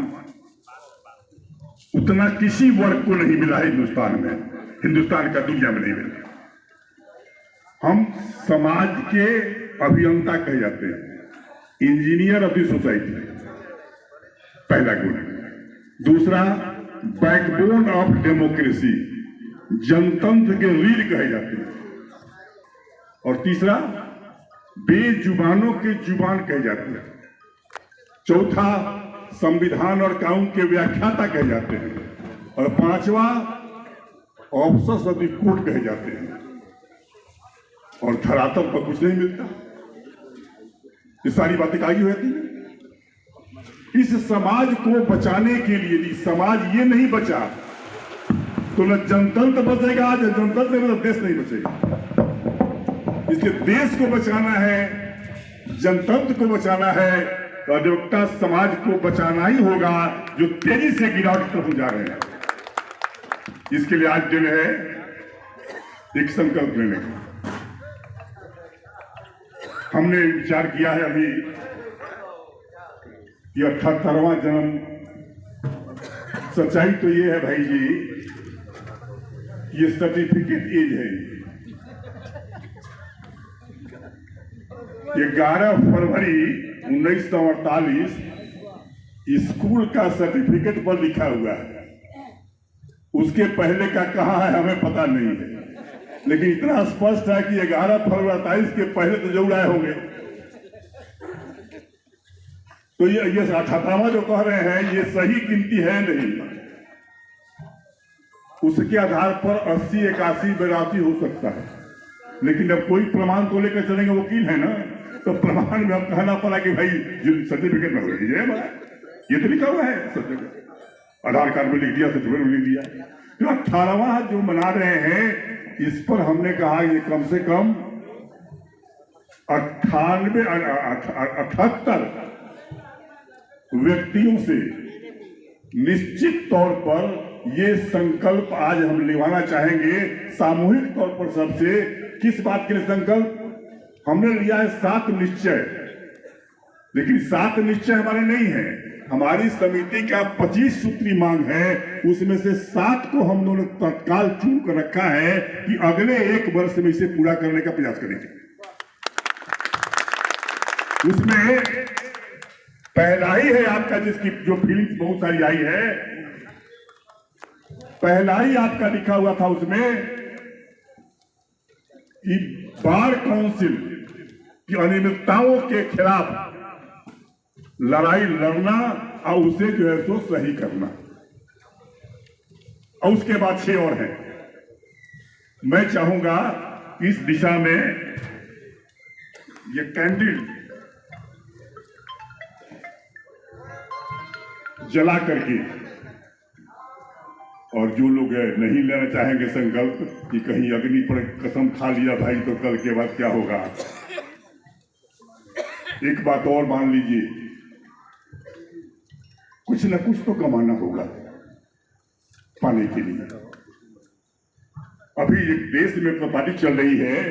उतना किसी वर्ग को नहीं मिला है हिंदुस्तान में, हिंदुस्तान का दुनिया में नहीं मिला। हम समाज के अभियंता कहे जाते हैं, इंजीनियर ऑफ द सोसाइटी, पहला गुण। दूसरा, बैकबोन ऑफ डेमोक्रेसी, जनतंत्र के रीढ़ कहे जाते हैं। और तीसरा, बेजुबानों के जुबान कहे जाते हैं। चौथा, संविधान और कानून के व्याख्याता कहे जाते हैं। और पांचवा, ऑफिसर्स ऑफ द कोर्ट कहे जाते हैं। और धरातल पर कुछ नहीं मिलता। ये सारी बातें कागी होती है। इस समाज को बचाने के लिए, समाज ये नहीं बचा तो न जनतंत्र बचेगा, न जनतंत्र में देश नहीं बचेगा। इसलिए देश को बचाना है, जनतंत्र को बचाना है, तो अधिवक्ता समाज को बचाना ही होगा, जो तेजी से गिरावट तरफ जा रहे हैं। इसके लिए आज दिन है एक संकल्प लेने का। हमने विचार किया है अभी ये 78वां जन्म। सच्चाई तो ये है भाई जी, ये सर्टिफिकेट एज है। 11 फरवरी 1948 स्कूल का सर्टिफिकेट पर लिखा हुआ है। उसके पहले का कहाँ है हमें पता नहीं है, लेकिन इतना स्पष्ट है कि 11 फरवरी 48 के पहले तो जरूर आए होंगे। तो ये 78वां जो कह रहे हैं, ये सही गिनती है नहीं। उसके आधार पर 80, 81, 82 हो सकता है, लेकिन अब कोई प्रमाण को लेकर चलेंगे, वकील है ना, तो प्रमाण में अब कहना पड़ा कि भाई सर्टिफिकेट में ये तो लिखा हुआ है, सर्टिफिकेट आधार कार्ड में लिख दिया, सर्टिफिकेट में लिख दिया। जो 18वां जो मना रहे हैं, इस पर हमने कहा ये कम से कम 78 व्यक्तियों से निश्चित तौर पर ये संकल्प आज हम निभाना चाहेंगे, सामूहिक तौर पर सबसे। किस बात के लिए संकल्प? हमने लिया है 7 निश्चय, लेकिन 7 निश्चय हमारे नहीं है। हमारी समिति का 25 सूत्री मांग है, उसमें से 7 को हम दोनों तत्काल चुन कर रखा है कि अगले 1 वर्ष में इसे पूरा करने का प्रयास करेंगे। उसमें पहला ही है आपका, जिसकी जो फीलिंग्स बहुत सारी आई है, पहला ही आपका लिखा हुआ था उसमें कि बार काउंसिल की अनियमितताओं के खिलाफ लड़ाई लड़ना और उसे जो है सो सही करना। और उसके बाद 6 और हैं। मैं चाहूंगा इस दिशा में ये कैंडल जला करके, और जो लोग नहीं लेना चाहेंगे संकल्प कि कहीं अग्नि पर कसम खा लिया भाई तो कल के बाद क्या होगा, एक बात और मान लीजिए, कुछ न कुछ तो कमाना होगा पाने के लिए। अभी एक देश में प्रपाटी चल रही है,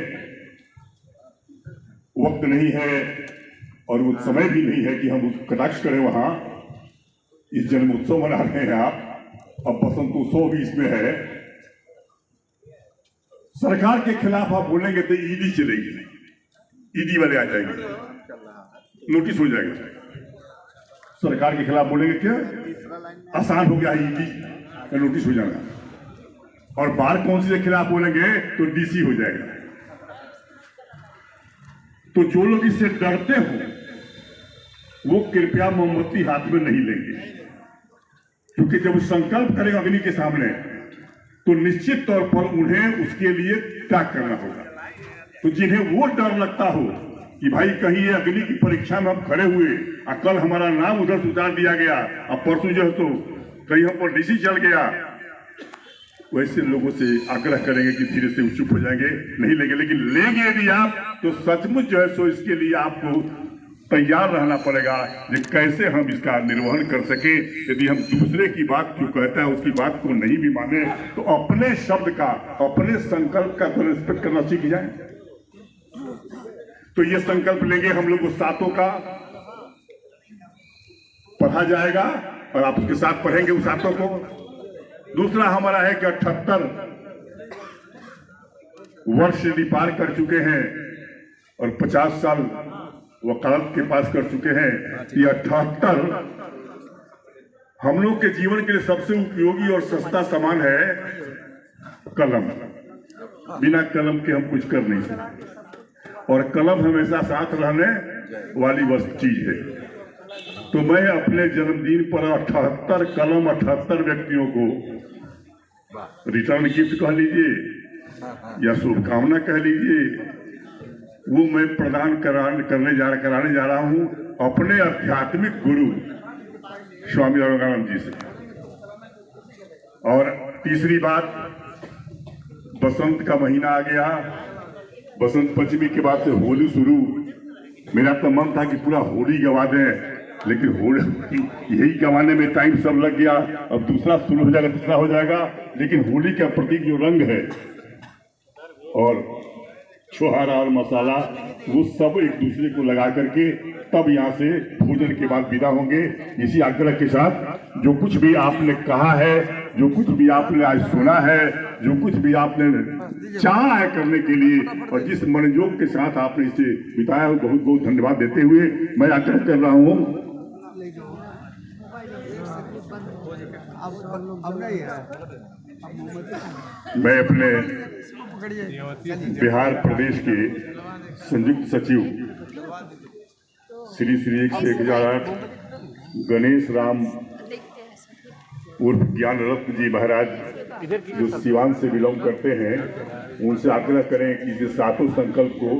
वक्त नहीं है और वो समय भी नहीं है कि हम उसको कटाक्ष करें। वहां इस जन्मोत्सव मना रहे हैं आप, अब बसंत उत्सव भी इसमें है। सरकार के खिलाफ आप बोलेंगे तो ईडी चलेगी, ईडी वाले आ जाएंगे, नोटिस हो जाएगा। सरकार के खिलाफ बोलेंगे क्या, आसान हो गया, ईडी का नोटिस हो जाएगा। और बार काउंसिल के खिलाफ बोलेंगे तो डीसी हो जाएगा। तो जो लोग इससे डरते हो वो कृपया मोमबत्ती हाथ में नहीं लेंगे, क्योंकि जब संकल्प करेगा अग्नि के सामने तो निश्चित तौर पर उन्हें उसके लिए त्याग करना होगा। तो जिन्हें वो डर लगता हो कि भाई कहीं ये अग्नि की परीक्षा में हम खड़े हुए और कल हमारा नाम उधर से उतार दिया गया और परसों जो है तो कहीं हम पर डीसी चल गया, वैसे लोगों से आग्रह करेंगे कि धीरे से चुप हो जाएंगे, नहीं लेंगे। लेकिन लेंगे यदि आप तो सचमुच जो है सो इसके लिए आपको तैयार रहना पड़ेगा कि कैसे हम इसका निर्वहन कर सके। यदि हम दूसरे की बात जो कहता है उसकी बात को नहीं भी माने तो अपने शब्द का, अपने संकल्प का तो रिस्पेक्ट करना सीख जाए। तो ये संकल्प लेंगे हम लोग, सातों का पढ़ा जाएगा और आप उसके साथ पढ़ेंगे उस सातों को। दूसरा हमारा है कि 78 वर्ष यदि पार कर चुके हैं और 50 साल वकालत के पास कर चुके हैं, ये 78 हम लोग के जीवन के लिए सबसे उपयोगी और सस्ता सामान है कलम। बिना कलम के हम कुछ कर नहीं सकते और कलम हमेशा साथ रहने वाली वस्तु चीज है। तो मैं अपने जन्मदिन पर 78 कलम 78 व्यक्तियों को रिटर्न गिफ्ट कह लीजिए या शुभकामना कह लीजिए, वो मैं प्रदान कराने जा रहा हूं अपने आध्यात्मिक गुरु स्वामी रामानंद जी से। और तीसरी बात, बसंत का महीना आ गया, बसंत पंचमी के बाद से होली शुरू। मेरा तो मन था कि पूरा होली गवा दें, लेकिन होली यही गवाने में टाइम सब लग गया। अब दूसरा शुरू हो जाएगा, तीसरा हो जाएगा, लेकिन होली का प्रतीक जो रंग है और छोहारा और मसाला वो सब एक दूसरे को लगा करके तब यहाँ से भोजन के बाद विदा होंगे। इसी आग्रह के साथ जो कुछ भी आपने कहा है, जो कुछ भी आपने आज सुना है, जो कुछ भी आपने चाहा है करने के लिए और जिस मनोयोग के साथ आपने इसे बिताया, बहुत बहुत धन्यवाद देते हुए मैं आग्रह कर रहा हूँ मैं अपने बिहार प्रदेश के संयुक्त सचिव श्री 108 गणेश राम उर्फ ज्ञान रत्न जी महाराज जो सिवान से बिलोंग करते हैं, उनसे आग्रह करें कि इस सातों संकल्प को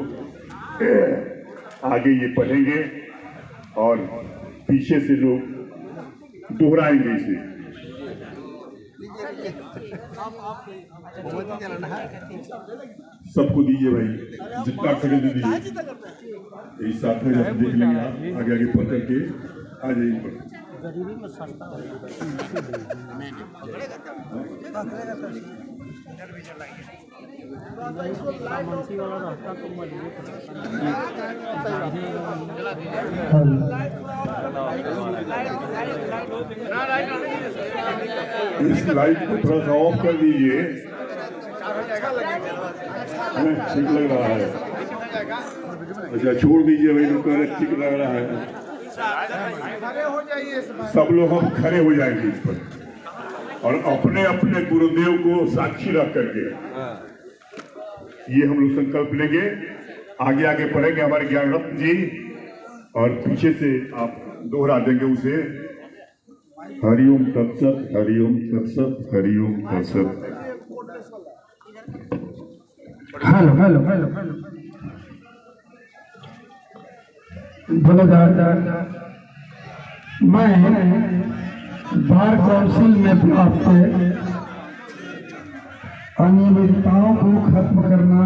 आगे ये पढ़ेंगे और पीछे से लोग दोहराएंगे इसे। सबको दीजिए भाई, जितना सके दीजिए। इस साथ में जब देख लेंगे आप आगे आगे पढ़ करके आ जाइए। इस लाइट को थोड़ा सा ऑफ कर दीजिए, ठीक लग रहा है। अच्छा छोड़ दीजिए भाई, लोग ठीक लग रहा है। सब लोग हम खड़े हो जाएंगे इस पर और अपने अपने गुरुदेव को साक्षी रख करके ये हम लोग संकल्प लेंगे। आगे आगे पढ़ेंगे हमारे ज्ञान रत्न जी और पीछे से आप दोहरा देंगे उसे। हरिओम तत्सत, हरिओम तत्सत, हरिओम तत्सत। हेलो हेलो हेलो हेलो बोलो दादा, मैं बार काउंसिल में प्राप्त अनियमितताओं को खत्म करना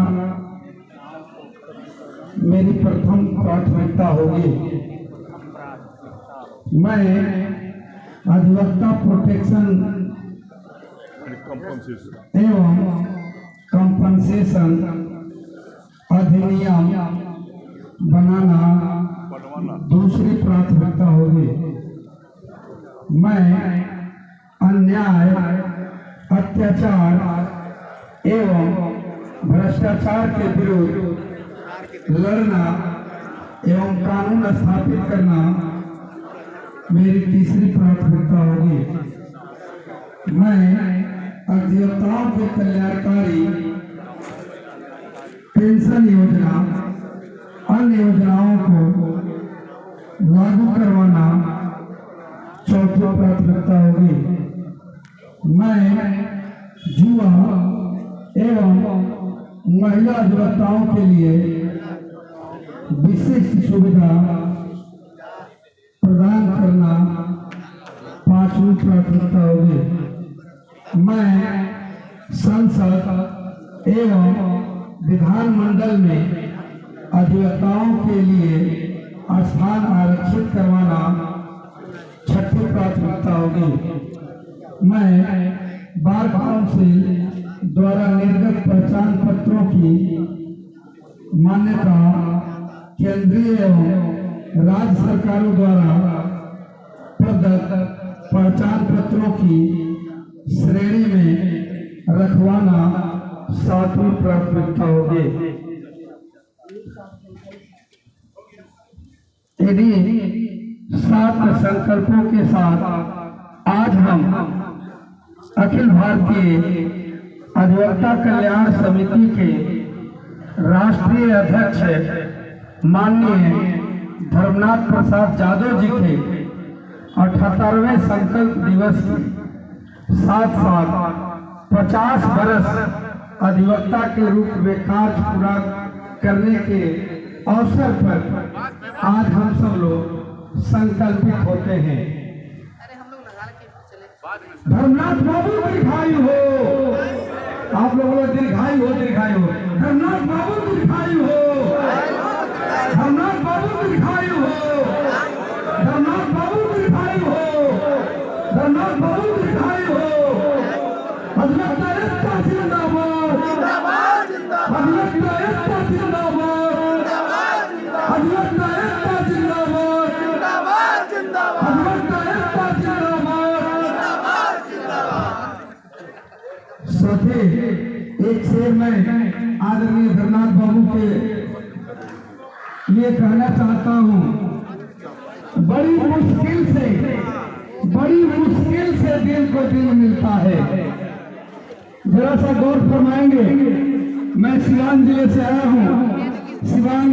मेरी प्रथम प्राथमिकता होगी। मैं अधिवक्ता प्रोटेक्शन एवं कंपनसेशन अधिनियम बनाना दूसरी प्राथमिकता होगी। मैं अन्याय, अत्याचार एवं भ्रष्टाचार के विरुद्ध लड़ना एवं कानून स्थापित करना मेरी तीसरी प्राथमिकता होगी। मैं अधिवक्ताओं के कल्याणकारी पेंशन योजना, अन्य योजनाओं को लागू करवाना चौथी प्राथमिकता होगी। मैं युवा एवं महिला अधिवक्ताओं के लिए विशिष्ट सुविधा प्रदान करना 5वीं प्राथमिकता होगी। मैं संसद एवं विधानमंडल में अधिवक्ताओं के लिए स्थान आरक्षित करवाना 6ठी प्राथमिकता होगी। मैं बार काउंसिल द्वारा निर्गत पहचान पत्रों की मान्यता केंद्रीय एवं राज्य सरकारों द्वारा प्रदत्त पहचान पत्रों की श्रेणी में रखवाना 7वीं प्राथमिकता होगी। इन्हीं 7 संकल्पों के साथ आज हम अखिल भारतीय अधिवक्ता कल्याण समिति के राष्ट्रीय अध्यक्ष माननीय धर्मनाथ प्रसाद यादव जी के 78वें संकल्प दिवस के साथ साथ 50 वर्ष अधिवक्ता के रूप में कार्य पूरा करने के अवसर पर आज हम सब लोग संकल्पित होते हैं। धर्मनाथ बाबू दीर्घायु हो, आप लोगों को दीर्घायु हो, दीर्घायु हो। धर्मनाथ बाबू दीर्घायु हो, धर्मनाथ बाबू दीर्घायु हो, धर्मनाथ बाबू दीर्घायु हो, धर्मनाथ बाबू दीर्घायु हो। अधिवक्ता एकता जिंदाबाद, अधिवक्ता एकता जिंदाबाद, अधिवक्ता एकता जिंदाबाद, अधिवक्ता एकता जिंदाबाद। सोचिए, एक शेर में आदरणीय धर्मनाथ बाबू के लिए कहना चाहता हूँ, बड़ी मुश्किल से दिल को दिल मिलता है। जरा सा गौर फरमाएंगे, मैं सिवान जिले से आया हूँ। सिवान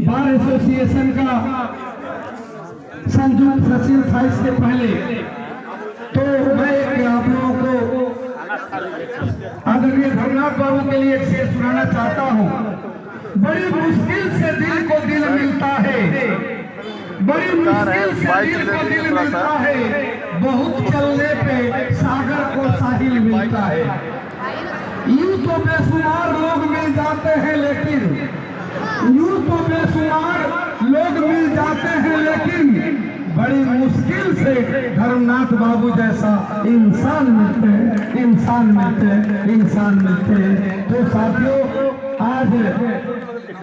बार एसोसिएशन का संयुक्त सचिव था इसके पहले, तो मैं आप लोगों को आदरणीय धर्मनाथ बाबू के लिए एक शेर सुनाना चाहता हूँ। बड़ी मुश्किल से दिल को दिल मिलता है, बड़ी मुश्किल से दिल को दिल मिलता है, बहुत चलने पे सागर को साहिल मिलता है। यूं तो बेशुमार लोग मिल जाते हैं लेकिन, यूं तो बेशुमार लोग मिल जाते हैं लेकिन बड़ी मुश्किल से धर्मनाथ बाबू जैसा इंसान मिलते हैं, इंसान मिलते हैं, इंसान मिलते हैं। तो साथियों, आज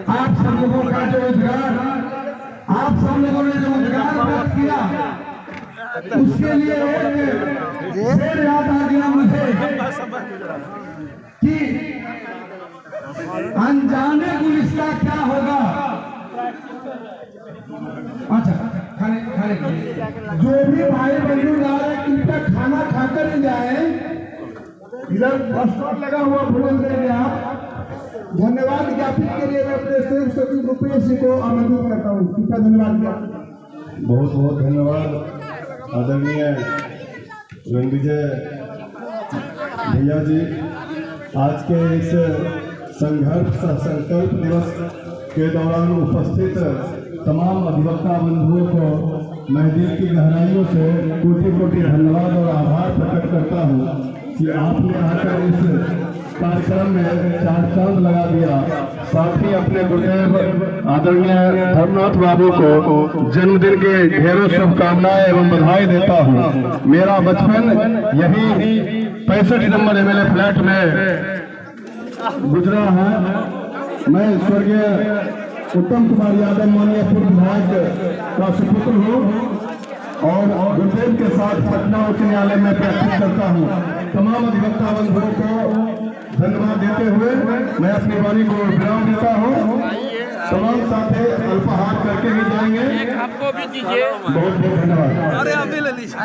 आप सब लोगों का जो उद्गार, आप सब लोगों ने जो उद्गार व्यक्त किया, उसके लिए एक शेर याद आ गया मुझे कि अनजाने गुलिस्ता क्या होगा। अच्छा, खाने जो भी भाई बंधु जा रहे हैं, कृपया खाना खाकर ही जाए। इधर बस स्टॉप लगा हुआ, भोजन करेंगे आप। धन्यवाद ज्ञापित के लिए मैं अपने संयुक्त सचिव रुपेश जी को आमंत्रित करता हूँ। कृपया धन्यवाद ज्ञापित। बहुत बहुत धन्यवाद आदरणीय रणविजय भैया जी। आज के इस संघर्ष संकल्प दिवस के दौरान उपस्थित तमाम अधिवक्ता बंधुओं को मैं दिल की गहराइयों से कोटि कोटि धन्यवाद और आभार प्रकट करता हूँ कि आपने आकर इस कार्यक्रम में 4 चांद लगा दिया। साथ ही अपने गुरुदेव आदरणीय धर्मनाथ बाबू को जन्मदिन के ढेरों शुभकामनाएं एवं बधाई देता हूँ। मेरा बचपन यही 65 नंबर MLA फ्लैट में गुजरा है। मैं स्वर्गीय उत्तम कुमार यादव माननीय पूर्व विधायक का सुपुत्र हूँ और गुरुदेव के साथ पटना उच्च न्यायालय में प्रैक्टिस करता हूँ। तमाम अधिवक्ता बंधुओं को धन्यवाद देते हुए मैं अपनी वाणी को विराम देता हूँ। तमाम साथी अल्पाहार करके ही जाएंगे। आपको भी दीजिए। बहुत बहुत धन्यवाद। अरे अभी ले लीजिए।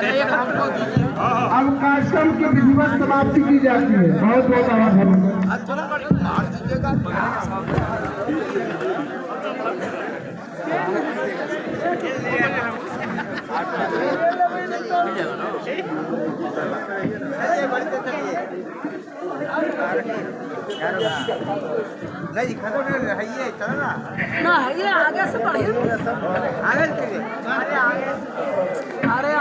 अब कार्यक्रम की विधिवत समाप्ति की जाती है। बहुत बहुत आभार। नहीं खत्म है ये चलो ना ये आगे से बढ़िया आगे के लिए अरे आगे